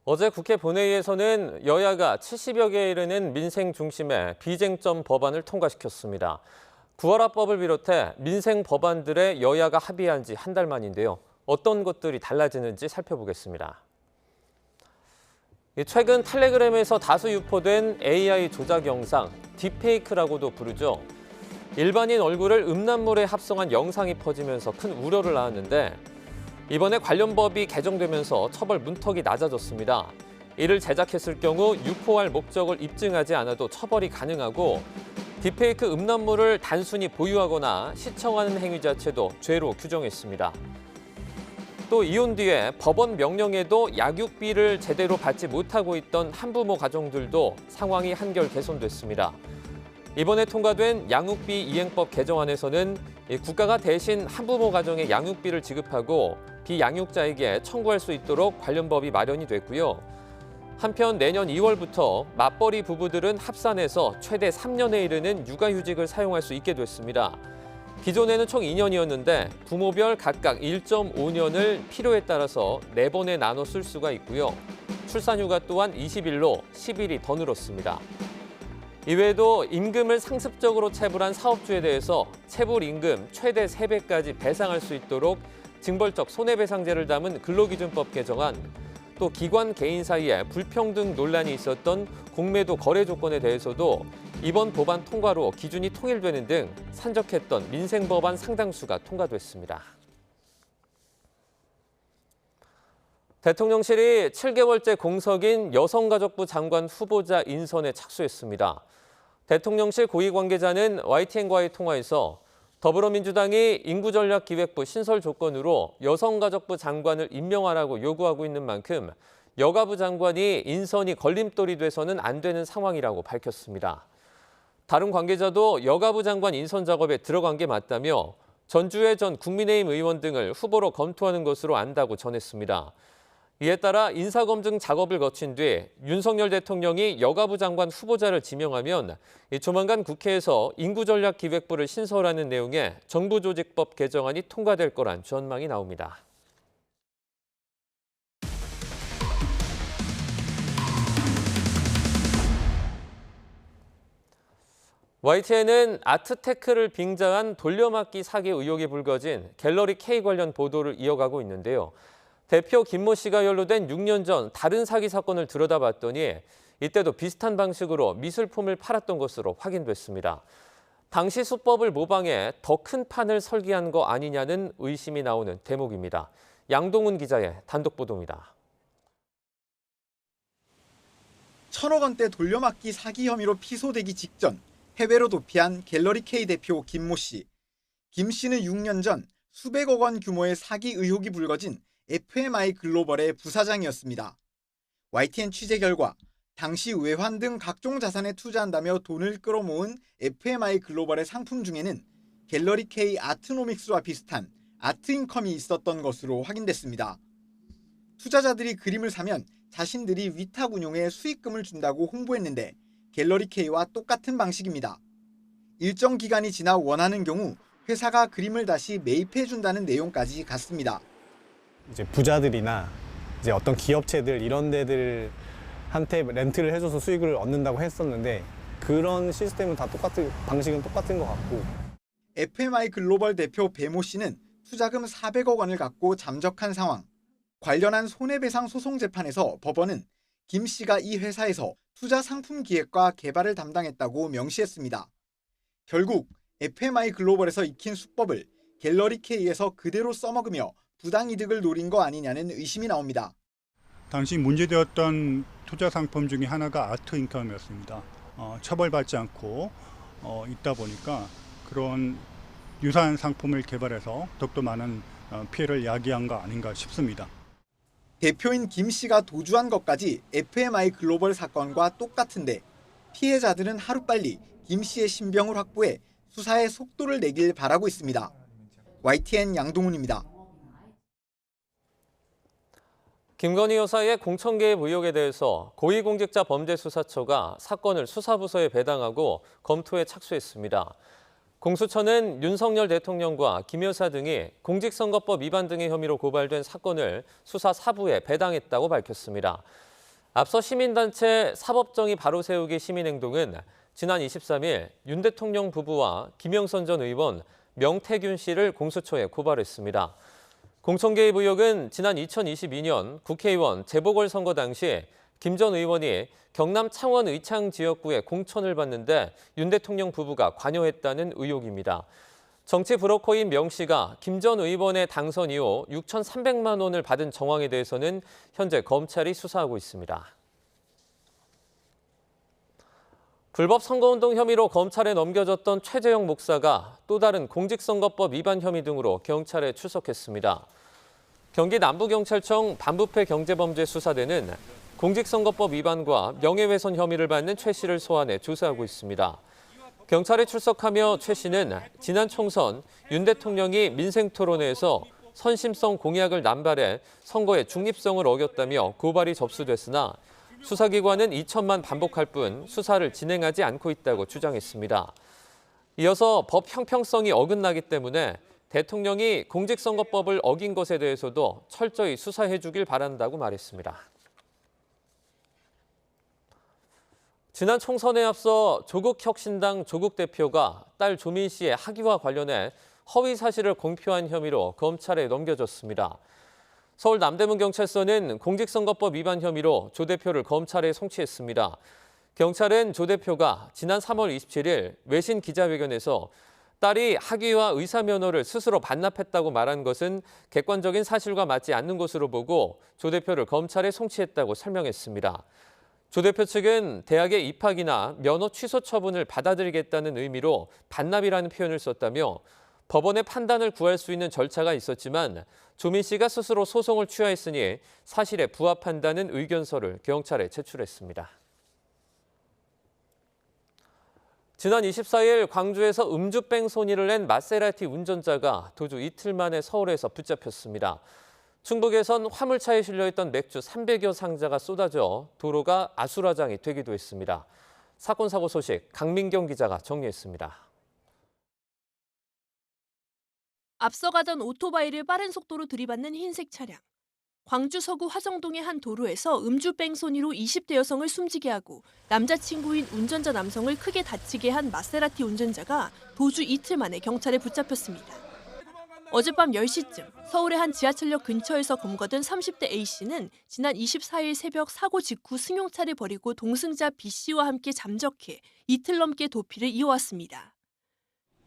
어제 국회 본회의에서는 여야가 70여 개에 이르는 민생 중심의 비쟁점 법안을 통과시켰습니다. 구월화법을 비롯해 민생 법안들의 여야가 합의한 지 한 달 만인데요. 어떤 것들이 달라지는지 살펴보겠습니다. 최근 텔레그램에서 다수 유포된 AI 조작 영상, 딥페이크라고도 부르죠. 일반인 얼굴을 음란물에 합성한 영상이 퍼지면서 큰 우려를 낳았는데 이번에 관련 법이 개정되면서 처벌 문턱이 낮아졌습니다. 이를 제작했을 경우 유포할 목적을 입증하지 않아도 처벌이 가능하고 딥페이크 음란물을 단순히 보유하거나 시청하는 행위 자체도 죄로 규정했습니다. 또 이혼 뒤에 법원 명령에도 양육비를 제대로 받지 못하고 있던 한부모 가정들도 상황이 한결 개선됐습니다. 이번에 통과된 양육비 이행법 개정안에서는 국가가 대신 한부모 가정에 양육비를 지급하고 비양육자에게 청구할 수 있도록 관련 법이 마련이 됐고요. 한편 내년 2월부터 맞벌이 부부들은 합산해서 최대 3년에 이르는 육아휴직을 사용할 수 있게 됐습니다. 기존에는 총 2년이었는데 부모별 각각 1.5년을 필요에 따라서 4번에 나눠 쓸 수가 있고요. 출산휴가 또한 20일로 10일이 더 늘었습니다. 이외에도 임금을 상습적으로 체불한 사업주에 대해서 체불 임금 최대 3배까지 배상할 수 있도록 징벌적 손해배상제를 담은 근로기준법 개정안, 또 기관 개인 사이에 불평등 논란이 있었던 공매도 거래 조건에 대해서도 이번 법안 통과로 기준이 통일되는 등 산적했던 민생 법안 상당수가 통과됐습니다. 대통령실이 7개월째 공석인 여성가족부 장관 후보자 인선에 착수했습니다. 대통령실 고위 관계자는 YTN과의 통화에서 더불어민주당이 인구전략기획부 신설 조건으로 여성가족부 장관을 임명하라고 요구하고 있는 만큼 여가부 장관이 인선이 걸림돌이 돼서는 안 되는 상황이라고 밝혔습니다. 다른 관계자도 여가부 장관 인선 작업에 들어간 게 맞다며 전주혜 전 국민의힘 의원 등을 후보로 검토하는 것으로 안다고 전했습니다. 이에 따라 인사검증 작업을 거친 뒤 윤석열 대통령이 여가부 장관 후보자를 지명하면 조만간 국회에서 인구전략기획부를 신설하는 내용의 정부조직법 개정안이 통과될 거란 전망이 나옵니다. YTN은 아트테크를 빙자한 돌려막기 사기 의혹이 불거진 갤러리 K 관련 보도를 이어가고 있는데요. 대표 김모 씨가 연루된 6년 전 다른 사기 사건을 들여다봤더니 이때도 비슷한 방식으로 미술품을 팔았던 것으로 확인됐습니다. 당시 수법을 모방해 더 큰 판을 설계한 거 아니냐는 의심이 나오는 대목입니다. 양동훈 기자의 단독 보도입니다. 1,000억 원대 돌려막기 사기 혐의로 피소되기 직전 해외로 도피한 갤러리 K 대표 김모 씨. 김 씨는 6년 전 수백억 원 규모의 사기 의혹이 불거진 FMI 글로벌의 부사장이었습니다. YTN 취재 결과 당시 외환 등 각종 자산에 투자한다며 돈을 끌어모은 FMI 글로벌의 상품 중에는 갤러리 K 아트노믹스와 비슷한 아트인컴이 있었던 것으로 확인됐습니다. 투자자들이 그림을 사면 자신들이 위탁 운용에 수익금을 준다고 홍보했는데 갤러리 K와 똑같은 방식입니다. 일정 기간이 지나 원하는 경우 회사가 그림을 다시 매입해준다는 내용까지 같습니다. 이제 부자들이나 이제 어떤 기업체들 이런 데들한테 렌트를 해줘서 수익을 얻는다고 했었는데 그런 시스템은 다 방식은 똑같은 것 같고. FMI 글로벌 대표 배모 씨는 투자금 400억 원을 갖고 잠적한 상황. 관련한 손해배상 소송 재판에서 법원은 김 씨가 이 회사에서 투자 상품 기획과 개발을 담당했다고 명시했습니다. 결국 FMI 글로벌에서 익힌 수법을 갤러리 K에서 그대로 써먹으며 부당이득을 노린 거 아니냐는 의심이 나옵니다. 당시 문제되었던 투자 상품 중에 하나가 아트 인컴이었습니다. 처벌받지 않고 있다 보니까 그런 유사한 상품을 개발해서 더욱더 많은 피해를 야기한 거 아닌가 싶습니다. 대표인 김 씨가 도주한 것까지 FMI 글로벌 사건과 똑같은데 피해자들은 하루빨리 김 씨의 신병을 확보해 수사에 속도를 내길 바라고 있습니다. YTN 양동훈입니다. 김건희 여사의 공천개입 의혹에 대해서 고위공직자범죄수사처가 사건을 수사부서에 배당하고 검토에 착수했습니다. 공수처는 윤석열 대통령과 김 여사 등이 공직선거법 위반 등의 혐의로 고발된 사건을 수사 4부에 배당했다고 밝혔습니다. 앞서 시민단체 사법정의 바로 세우기 시민행동은 지난 23일 윤 대통령 부부와 김영선 전 의원, 명태균 씨를 공수처에 고발했습니다. 공천 개입 의혹은 지난 2022년 국회의원 재보궐선거 당시 김 전 의원이 경남 창원 의창 지역구에 공천을 받는데 윤 대통령 부부가 관여했다는 의혹입니다. 정치 브로커인 명 씨가 김 전 의원의 당선 이후 6,300만 원을 받은 정황에 대해서는 현재 검찰이 수사하고 있습니다. 불법 선거운동 혐의로 검찰에 넘겨졌던 최재형 목사가 또 다른 공직선거법 위반 혐의 등으로 경찰에 출석했습니다. 경기 남부경찰청 반부패 경제범죄수사대는 공직선거법 위반과 명예훼손 혐의를 받는 최 씨를 소환해 조사하고 있습니다. 경찰에 출석하며 최 씨는 지난 총선 윤 대통령이 민생토론회에서 선심성 공약을 남발해 선거의 중립성을 어겼다며 고발이 접수됐으나 수사기관은 2천만 반복할 뿐 수사를 진행하지 않고 있다고 주장했습니다. 이어서 법 형평성이 어긋나기 때문에 대통령이 공직선거법을 어긴 것에 대해서도 철저히 수사해 주길 바란다고 말했습니다. 지난 총선에 앞서 조국혁신당 조국 대표가 딸 조민 씨의 학위와 관련해 허위 사실을 공표한 혐의로 검찰에 넘겨졌습니다. 서울 남대문경찰서는 공직선거법 위반 혐의로 조 대표를 검찰에 송치했습니다. 경찰은 조 대표가 지난 3월 27일 외신 기자회견에서 딸이 학위와 의사 면허를 스스로 반납했다고 말한 것은 객관적인 사실과 맞지 않는 것으로 보고 조 대표를 검찰에 송치했다고 설명했습니다. 조 대표 측은 대학의 입학이나 면허 취소 처분을 받아들이겠다는 의미로 반납이라는 표현을 썼다며 법원의 판단을 구할 수 있는 절차가 있었지만 조민 씨가 스스로 소송을 취하했으니 사실에 부합한다는 의견서를 경찰에 제출했습니다. 지난 24일 광주에서 음주병 손이를 낸 마세라티 운전자가 도주 이틀 만에 서울에서 붙잡혔습니다. 충북에선 화물차에 실려있던 맥주 300여 상자가 쏟아져 도로가 아수라장이 되기도 했습니다. 사건 사고 소식 강민경 기자가 정리했습니다. 앞서가던 오토바이를 빠른 속도로 들이받는 흰색 차량. 광주 서구 화정동의 한 도로에서 음주병 손이로 20대 여성을 숨지게 하고 남자친구인 운전자 남성을 크게 다치게 한 마세라티 운전자가 도주 이틀 만에 경찰에 붙잡혔습니다. 어젯밤 10시쯤 서울의 한 지하철역 근처에서 검거된 30대 A씨는 지난 24일 새벽 사고 직후 승용차를 버리고 동승자 B씨와 함께 잠적해 이틀 넘게 도피를 이어왔습니다.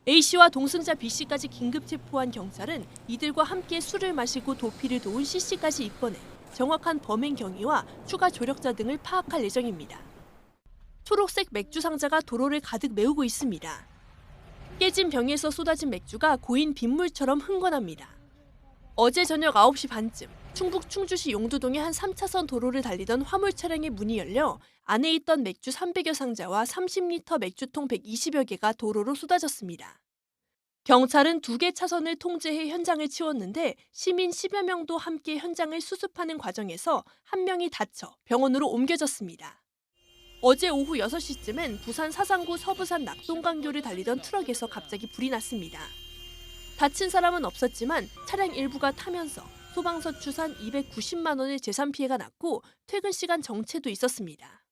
A씨와 동승자 B씨까지 긴급 체포한 경찰은 이들과 함께 술을 마시고 도피를 도운 C씨까지 입건해 정확한 범행 경위와 추가 조력자 등을 파악할 예정입니다. 초록색 맥주 상자가 도로를 가득 메우고 있습니다. 깨진 병에서 쏟아진 맥주가 고인 빗물처럼 흥건합니다. 어제 저녁 9시 반쯤 충북 충주시 용두동의 한 3차선 도로를 달리던 화물 차량의 문이 열려 안에 있던 맥주 300여 상자와 30리터 맥주통 120여 개가 도로로 쏟아졌습니다. 경찰은 2개 차선을 통제해 현장을 치웠는데 시민 10여 명도 함께 현장을 수습하는 과정에서 한 명이 다쳐 병원으로 옮겨졌습니다. 어제 오후 6시쯤엔 부산 사상구 서부산 낙동강교를 달리던 트럭에서 갑자기 불이 났습니다. 다친 사람은 없었지만 차량 일부가 타면서 소방서 추산 290만 원의 재산 피해가 났고 퇴근 시간 정체도 있었습니다.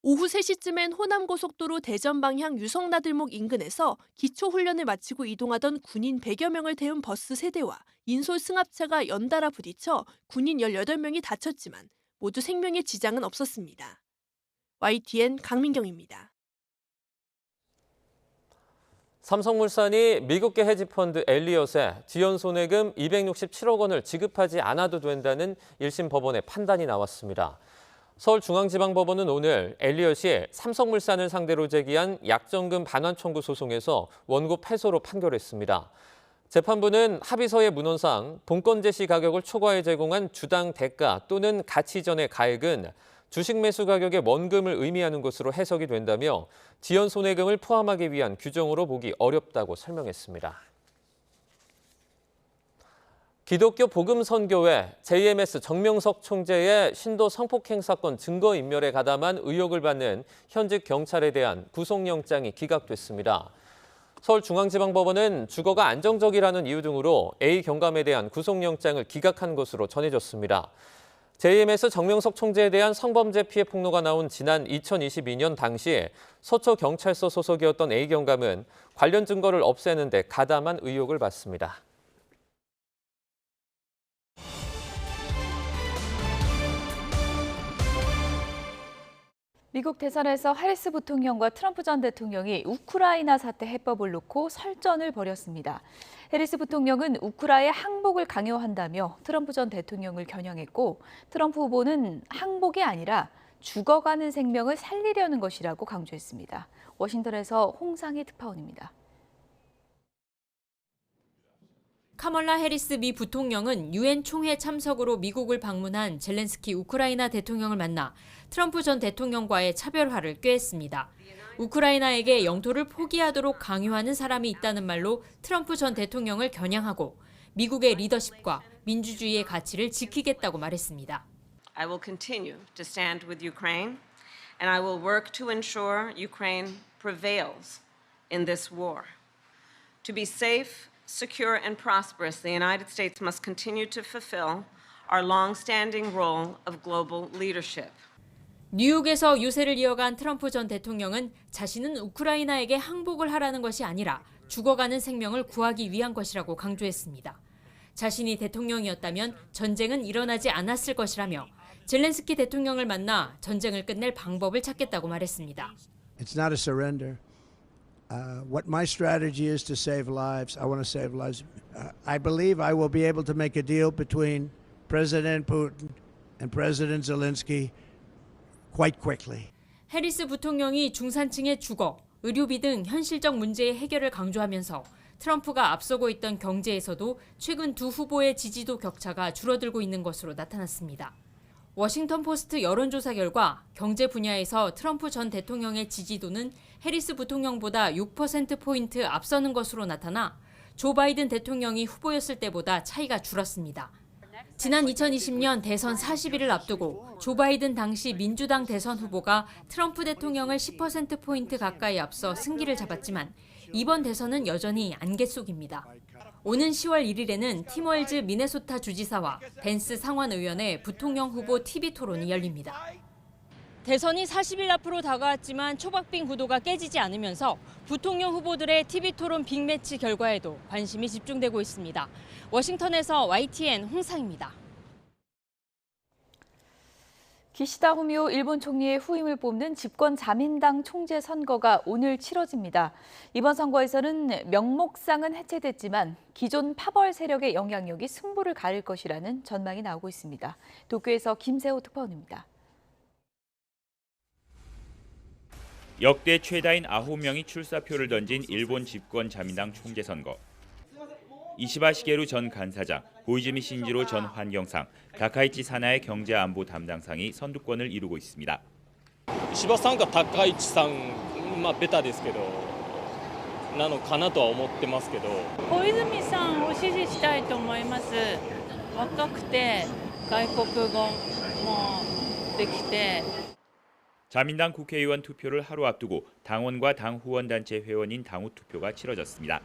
오후 3시쯤엔 호남고속도로 대전 방향 유성나들목 인근에서 기초훈련을 마치고 이동하던 군인 100여 명을 태운 버스 3대와 인솔 승합차가 연달아 부딪혀 군인 18명이 다쳤지만 모두 생명에 지장은 없었습니다. YTN 강민경입니다. 삼성물산이 미국계 헤지펀드 엘리엇에 지연 손해금 267억 원을 지급하지 않아도 된다는 1심 법원의 판단이 나왔습니다. 서울중앙지방법원은 오늘 엘리엇이 삼성물산을 상대로 제기한 약정금 반환 청구 소송에서 원고 패소로 판결했습니다. 재판부는 합의서의 문헌상 본건 제시 가격을 초과해 제공한 주당 대가 또는 가치 이전의 가액은 주식 매수 가격의 원금을 의미하는 것으로 해석이 된다며 지연 손해금을 포함하기 위한 규정으로 보기 어렵다고 설명했습니다. 기독교 복음선교회 JMS 정명석 총재의 신도 성폭행 사건 증거인멸에 가담한 의혹을 받는 현직 경찰에 대한 구속영장이 기각됐습니다. 서울중앙지방법원은 주거가 안정적이라는 이유 등으로 A 경감에 대한 구속영장을 기각한 것으로 전해졌습니다. JMS 정명석 총재에 대한 성범죄 피해 폭로가 나온 지난 2022년 당시 서초경찰서 소속이었던 A 경감은 관련 증거를 없애는 데 가담한 의혹을 받습니다. 미국 대선에서 해리스 부통령과 트럼프 전 대통령이 우크라이나 사태 해법을 놓고 설전을 벌였습니다. 해리스 부통령은 우크라이나의 항복을 강요한다며 트럼프 전 대통령을 겨냥했고 트럼프 후보는 항복이 아니라 죽어가는 생명을 살리려는 것이라고 강조했습니다. 워싱턴에서 홍상희 특파원입니다. 카멀라 해리스 미 부통령은 유엔 총회 참석으로 미국을 방문한 젤렌스키 우크라이나 대통령을 만나 트럼프 전 대통령과의 차별화를 꾀했습니다. 우크라이나에게 영토를 포기하도록 강요하는 사람이 있다는 말로 트럼프 전 대통령을 겨냥하고 미국의 리더십과 민주주의의 가치를 지키겠다고 말했습니다. I will continue to stand with Ukraine and I will work to ensure Ukraine prevails in this war. To be safe, secure and prosperous, the United States must continue to fulfill our long-standing role of global leadership. 뉴욕에서 유세를 이어간 트럼프 전 대통령은 자신은 우크라이나에게 항복을 하라는 것이 아니라 죽어가는 생명을 구하기 위한 것이라고 강조했습니다. 자신이 대통령이었다면 전쟁은 일어나지 않았을 것이라며 젤렌스키 대통령을 만나 전쟁을 끝낼 방법을 찾겠다고 말했습니다. It's not a surrender. What my strategy is to save lives. I want to save lives. I believe I will be able to make a deal between President Putin and President Zelensky quite quickly. 해리스 부통령이 중산층의 주거, 의료비 등 현실적 문제의 해결을 강조하면서 트럼프가 앞서고 있던 경제에서도 최근 두 후보의 지지도 격차가 줄어들고 있는 것으로 나타났습니다. 워싱턴 포스트 여론조사 결과 경제 분야에서 트럼프 전 대통령의 지지도는 해리스 부통령보다 6%포인트 앞서는 것으로 나타나 조 바이든 대통령이 후보였을 때보다 차이가 줄었습니다. 지난 2020년 대선 40일을 앞두고 조 바이든 당시 민주당 대선 후보가 트럼프 대통령을 10%포인트 가까이 앞서 승기를 잡았지만 이번 대선은 여전히 안개 속입니다. 오는 10월 1일에는 팀 월즈 미네소타 주지사와 벤스 상원의원의 부통령 후보 TV 토론이 열립니다. 대선이 40일 앞으로 다가왔지만 초박빙 구도가 깨지지 않으면서 부통령 후보들의 TV 토론 빅매치 결과에도 관심이 집중되고 있습니다. 워싱턴에서 YTN 홍상입니다. 기시다 후미오 일본 총리의 후임을 뽑는 집권 자민당 총재 선거가 오늘 치러집니다. 이번 선거에서는 명목상은 해체됐지만 기존 파벌 세력의 영향력이 승부를 가릴 것이라는 전망이 나오고 있습니다. 도쿄에서 김세호 특파원입니다. 역대 최다인 9명이 출사표를 던진 일본 집권 자민당 총재 선거. 이시바 시게루 전 간사장, 고이즈미 신지로 전 환경상, 다카이치 사나의 경제안보 담당상이 선두권을 이루고 있습니다. 石破さんか高市さん、ベタですけど、なのかなとは思ってますけど。小泉さんを支持したいと思います。若くて外国語もできて。 자민당 국회의원 투표를 하루 앞두고 당원과 당 후원단체 회원인 당후 투표가 치러졌습니다.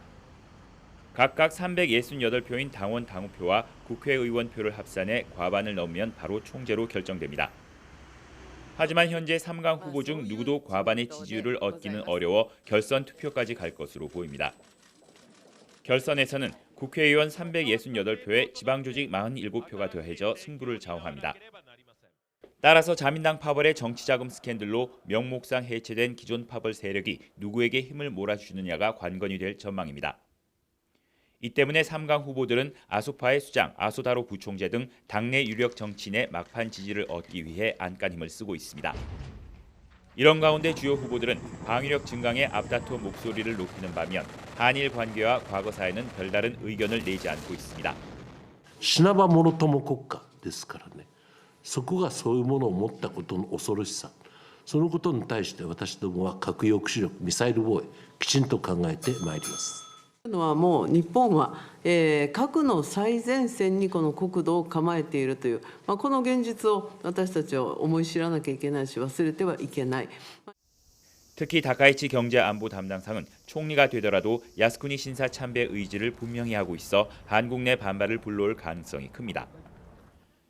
각각 368표인 당원 당후표와 국회의원 표를 합산해 과반을 넘으면 바로 총재로 결정됩니다. 하지만 현재 3강 후보 중 누구도 과반의 지지율을 얻기는 어려워 결선 투표까지 갈 것으로 보입니다. 결선에서는 국회의원 368표에 지방조직 47표가 더해져 승부를 좌우합니다. 따라서 자민당 파벌의 정치자금 스캔들로 명목상 해체된 기존 파벌 세력이 누구에게 힘을 몰아주느냐가 관건이 될 전망입니다. 이 때문에 3강 후보들은 아소파의 수장, 아소다로 부총재 등 당내 유력 정치인의 막판 지지를 얻기 위해 안간 힘을 쓰고 있습니다. 이런 가운데 주요 후보들은 방위력 증강에 앞다퉈 목소리를 높이는 반면 한일 관계와 과거사에는 별다른 의견을 내지 않고 있습니다. 死なばものとも国家ですからね。そこがそういうものを持ったことの恐ろしさ、そのことに対して私どもは核抑止力、ミサイル防衛きちんと考えてまいります。もう日本は、核の最前線にこの国土を構えているという、この現実を私たちは思い知らなきゃいけないし忘れてはいけない。 특히 다카이치 경제안보 담당상은 총리가 되더라도 야스쿠니 신사 참배 의지를 분명히 하고 있어 한국 내 반발을 불러올 가능성이 큽니다.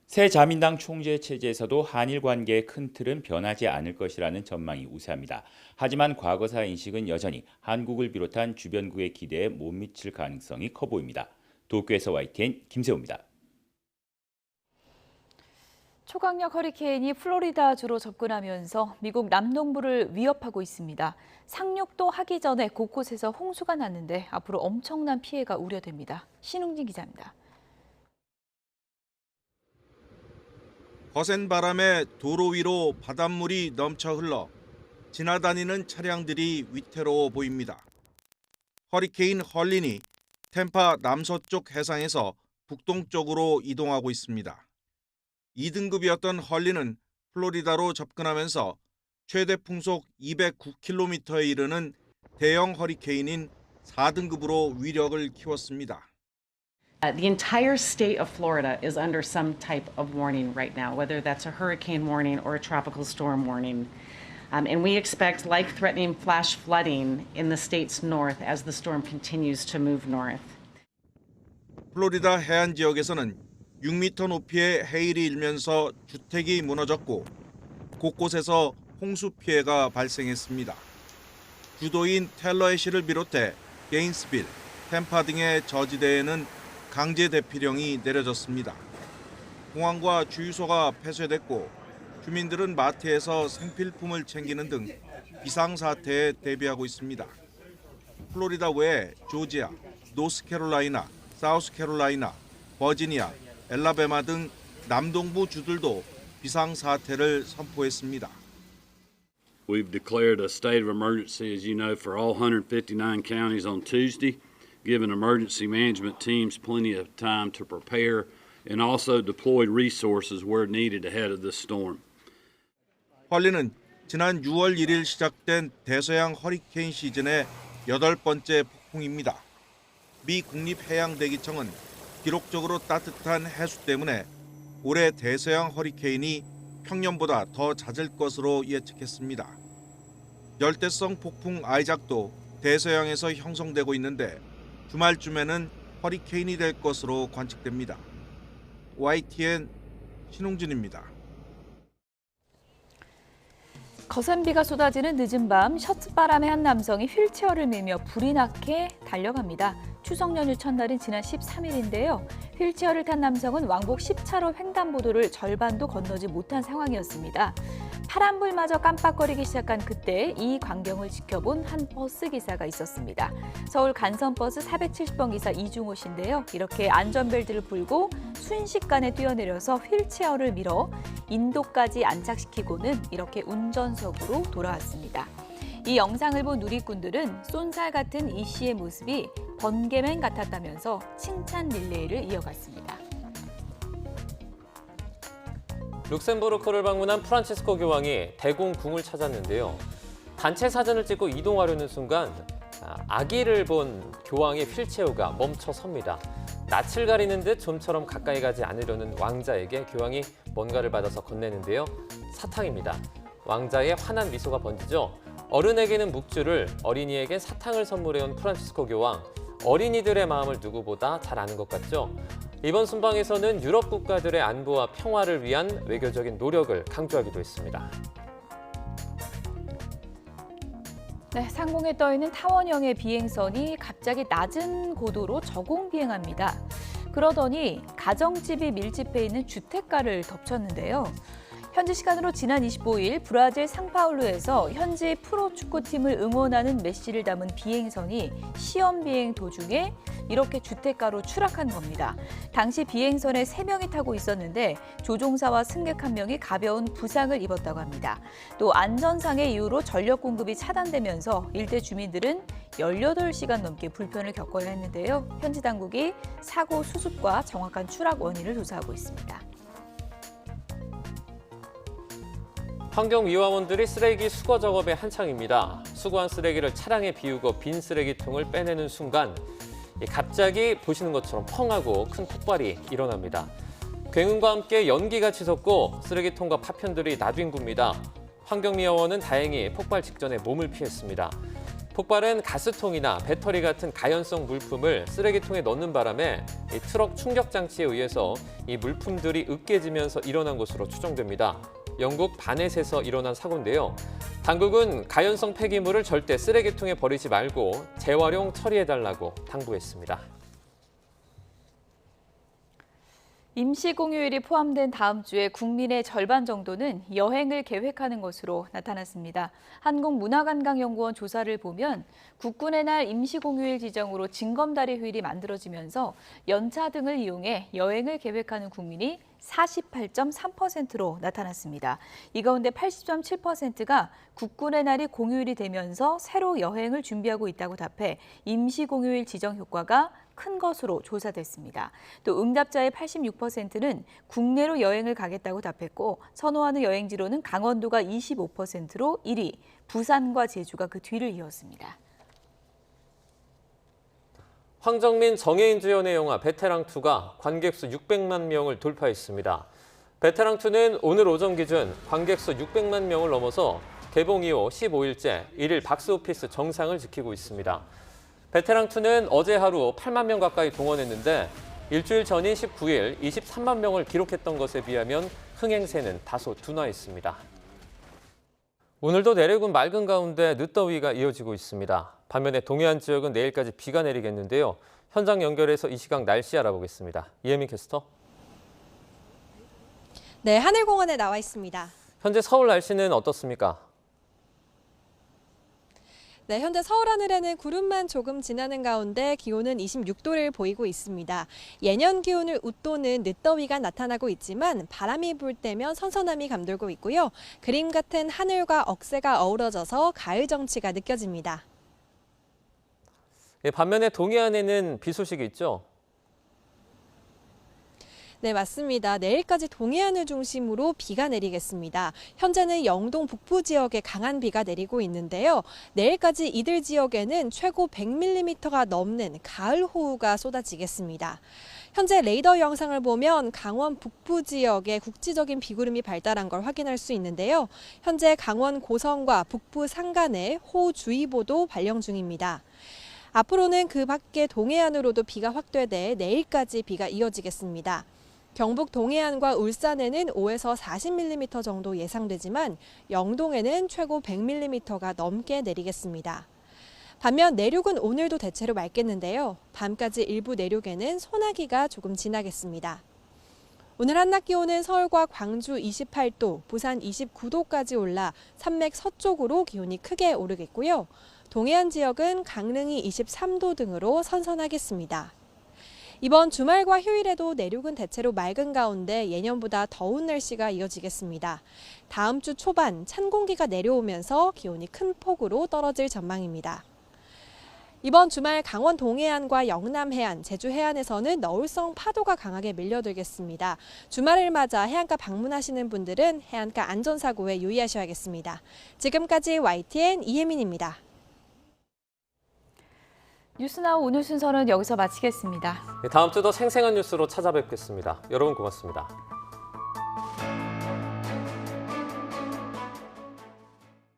새 자민당 총재 체제에서도 한일 관계의 큰 틀은 변하지 않을 것이라는 전망이 우세합니다. 하지만 과거사 인식은 여전히 한국을 비롯한 주변국의 기대에 못 미칠 가능성이 커 보입니다. 도쿄에서 YTN 김세호입니다. 초강력 허리케인이 플로리다주로 접근하면서 미국 남동부를 위협하고 있습니다. 상륙도 하기 전에 곳곳에서 홍수가 났는데 앞으로 엄청난 피해가 우려됩니다. 신웅진 기자입니다. 거센 바람에 도로 위로 바닷물이 넘쳐 흘러 지나다니는 차량들이 위태로워 보입니다. 허리케인 헐린이 템파 남서쪽 해상에서 북동쪽으로 이동하고 있습니다. 2등급이었던 헐린은 플로리다로 접근하면서 최대 풍속 209km에 이르는 대형 허리케인인 4등급으로 위력을 키웠습니다. The entire state of Florida is under some type of warning right now, whether that's a hurricane warning or a tropical storm warning. And we expect life-threatening flash flooding in the state's north as the storm continues to move north. 플로리다 해안 지역에서는 6m 높이의 해일이 일면서 주택이 무너졌고 곳곳에서 홍수 피해가 발생했습니다. 주도인 텔러해시를 비롯해 게인스빌, 템파 등의 저지대에는 강제 대피령이 내려졌습니다. 공항과 주유소가 폐쇄됐고 주민들은 마트에서 생필품을 챙기는 등 비상사태에 대비하고 있습니다. 플로리다 외에 조지아, 노스캐롤라이나, 사우스캐롤라이나, 버지니아, 엘라베마 등 남동부 주들도 비상사태를 선포했습니다. We've declared a state of emergency, as you know, for all 159 counties on Tuesday, giving emergency management teams plenty of time to prepare and also deployed resources where needed ahead of this storm. 헐리는 지난 6월 1일 시작된 대서양 허리케인 시즌의 8번째 폭풍입니다. 미 국립해양대기청은 기록적으로 따뜻한 해수 때문에 올해 대서양 허리케인이 평년보다 더 잦을 것으로 예측했습니다. 열대성 폭풍 아이작도 대서양에서 형성되고 있는데 주말쯤에는 허리케인이 될 것으로 관측됩니다. YTN 신홍준입니다. 거센 비가 쏟아지는 늦은 밤 셔츠바람에 한 남성이 휠체어를 밀며 불이 나게 달려갑니다. 추석 연휴 첫날인 지난 13일인데요. 휠체어를 탄 남성은 왕복 10차로 횡단보도를 절반도 건너지 못한 상황이었습니다. 파란불마저 깜빡거리기 시작한 그때 이 광경을 지켜본 한 버스 기사가 있었습니다. 서울 간선버스 470번 기사 이중호 씨인데요. 이렇게 안전벨트를 풀고 순식간에 뛰어내려서 휠체어를 밀어 인도까지 안착시키고는 이렇게 운전석으로 돌아왔습니다. 이 영상을 본 누리꾼들은 쏜살 같은 이 씨의 모습이 번개맨 같았다면서 칭찬 릴레이를 이어갔습니다. 룩셈부르크를 방문한 프란치스코 교황이 대공궁을 찾았는데요. 단체 사진을 찍고 이동하려는 순간 아기를 본 교황의 휠체어가 멈춰 섭니다. 낯을 가리는 듯 좀처럼 가까이 가지 않으려는 왕자에게 교황이 뭔가를 받아서 건네는데요. 사탕입니다. 왕자의 환한 미소가 번지죠. 어른에게는 묵주를, 어린이에겐 사탕을 선물해온 프란치스코 교황. 어린이들의 마음을 누구보다 잘 아는 것 같죠? 이번 순방에서는 유럽 국가들의 안보와 평화를 위한 외교적인 노력을 강조하기도 했습니다. 네, 상공에 떠있는 타원형의 비행선이 갑자기 낮은 고도로 저공 비행합니다. 그러더니 가정집이 밀집해 있는 주택가를 덮쳤는데요. 현지 시간으로 지난 25일 브라질 상파울루에서 현지 프로축구팀을 응원하는 메시를 담은 비행선이 시험 비행 도중에 이렇게 주택가로 추락한 겁니다. 당시 비행선에 3명이 타고 있었는데 조종사와 승객 1명이 가벼운 부상을 입었다고 합니다. 또 안전상의 이유로 전력 공급이 차단되면서 일대 주민들은 18시간 넘게 불편을 겪어야 했는데요. 현지 당국이 사고 수습과 정확한 추락 원인을 조사하고 있습니다. 환경위화원들이 쓰레기 수거 작업에 한창입니다. 수거한 쓰레기를 차량에 비우고 빈 쓰레기통을 빼내는 순간 갑자기 보시는 것처럼 펑하고 큰 폭발이 일어납니다. 굉음과 함께 연기가 치솟고 쓰레기통과 파편들이 나뒹굽니다. 환경위화원은 다행히 폭발 직전에 몸을 피했습니다. 폭발은 가스통이나 배터리 같은 가연성 물품을 쓰레기통에 넣는 바람에 이 트럭 충격 장치에 의해서 이 물품들이 으깨지면서 일어난 것으로 추정됩니다. 영국 바넷에서 일어난 사고인데요. 당국은 가연성 폐기물을 절대 쓰레기통에 버리지 말고 재활용 처리해달라고 당부했습니다. 임시공휴일이 포함된 다음 주에 국민의 절반 정도는 여행을 계획하는 것으로 나타났습니다. 한국문화관광연구원 조사를 보면 국군의 날 임시공휴일 지정으로 징검다리 휴일이 만들어지면서 연차 등을 이용해 여행을 계획하는 국민이 48.3%로 나타났습니다. 이 가운데 80.7%가 국군의 날이 공휴일이 되면서 새로 여행을 준비하고 있다고 답해 임시공휴일 지정 효과가 큰 것으로 조사됐습니다. 또 응답자의 86%는 국내로 여행을 가겠다고 답했고 선호하는 여행지로는 강원도가 25%로 1위, 부산과 제주가 그 뒤를 이었습니다. 황정민, 정혜인 주연의 영화 베테랑2가 관객수 600만 명을 돌파했습니다. 베테랑2는 오늘 오전 기준 관객수 600만 명을 넘어서 개봉 이후 15일째 1일 박스오피스 정상을 지키고 있습니다. 베테랑2는 어제 하루 8만 명 가까이 동원했는데 일주일 전인 19일 23만 명을 기록했던 것에 비하면 흥행세는 다소 둔화했습니다. 오늘도 내륙은 맑은 가운데 늦더위가 이어지고 있습니다. 반면에 동해안 지역은 내일까지 비가 내리겠는데요. 현장 연결해서 이 시각 날씨 알아보겠습니다. 이혜민 캐스터. 네, 하늘공원에 나와 있습니다. 현재 서울 날씨는 어떻습니까? 네, 현재 서울 하늘에는 구름만 조금 지나는 가운데 기온은 26도를 보이고 있습니다. 예년 기온을 웃도는 늦더위가 나타나고 있지만 바람이 불 때면 선선함이 감돌고 있고요. 그림 같은 하늘과 억새가 어우러져서 가을 정취가 느껴집니다. 반면에 동해안에는 비 소식이 있죠? 네, 맞습니다. 내일까지 동해안을 중심으로 비가 내리겠습니다. 현재는 영동 북부 지역에 강한 비가 내리고 있는데요. 내일까지 이들 지역에는 최고 100mm가 넘는 가을 호우가 쏟아지겠습니다. 현재 레이더 영상을 보면 강원 북부 지역에 국지적인 비구름이 발달한 걸 확인할 수 있는데요. 현재 강원 고성과 북부 산간에 호우주의보도 발령 중입니다. 앞으로는 그 밖에 동해안으로도 비가 확대돼 내일까지 비가 이어지겠습니다. 경북 동해안과 울산에는 5에서 40mm 정도 예상되지만 영동에는 최고 100mm가 넘게 내리겠습니다. 반면 내륙은 오늘도 대체로 맑겠는데요. 밤까지 일부 내륙에는 소나기가 조금 지나겠습니다. 오늘 한낮 기온은 서울과 광주 28도, 부산 29도까지 올라 산맥 서쪽으로 기온이 크게 오르겠고요. 동해안 지역은 강릉이 23도 등으로 선선하겠습니다. 이번 주말과 휴일에도 내륙은 대체로 맑은 가운데 예년보다 더운 날씨가 이어지겠습니다. 다음 주 초반 찬 공기가 내려오면서 기온이 큰 폭으로 떨어질 전망입니다. 이번 주말 강원 동해안과 영남 해안, 제주 해안에서는 너울성 파도가 강하게 밀려들겠습니다. 주말을 맞아 해안가 방문하시는 분들은 해안가 안전사고에 유의하셔야겠습니다. 지금까지 YTN 이혜민입니다. 뉴스나우 오늘 순서는 여기서 마치겠습니다. 다음 주도 생생한 뉴스로 찾아뵙겠습니다. 여러분 고맙습니다.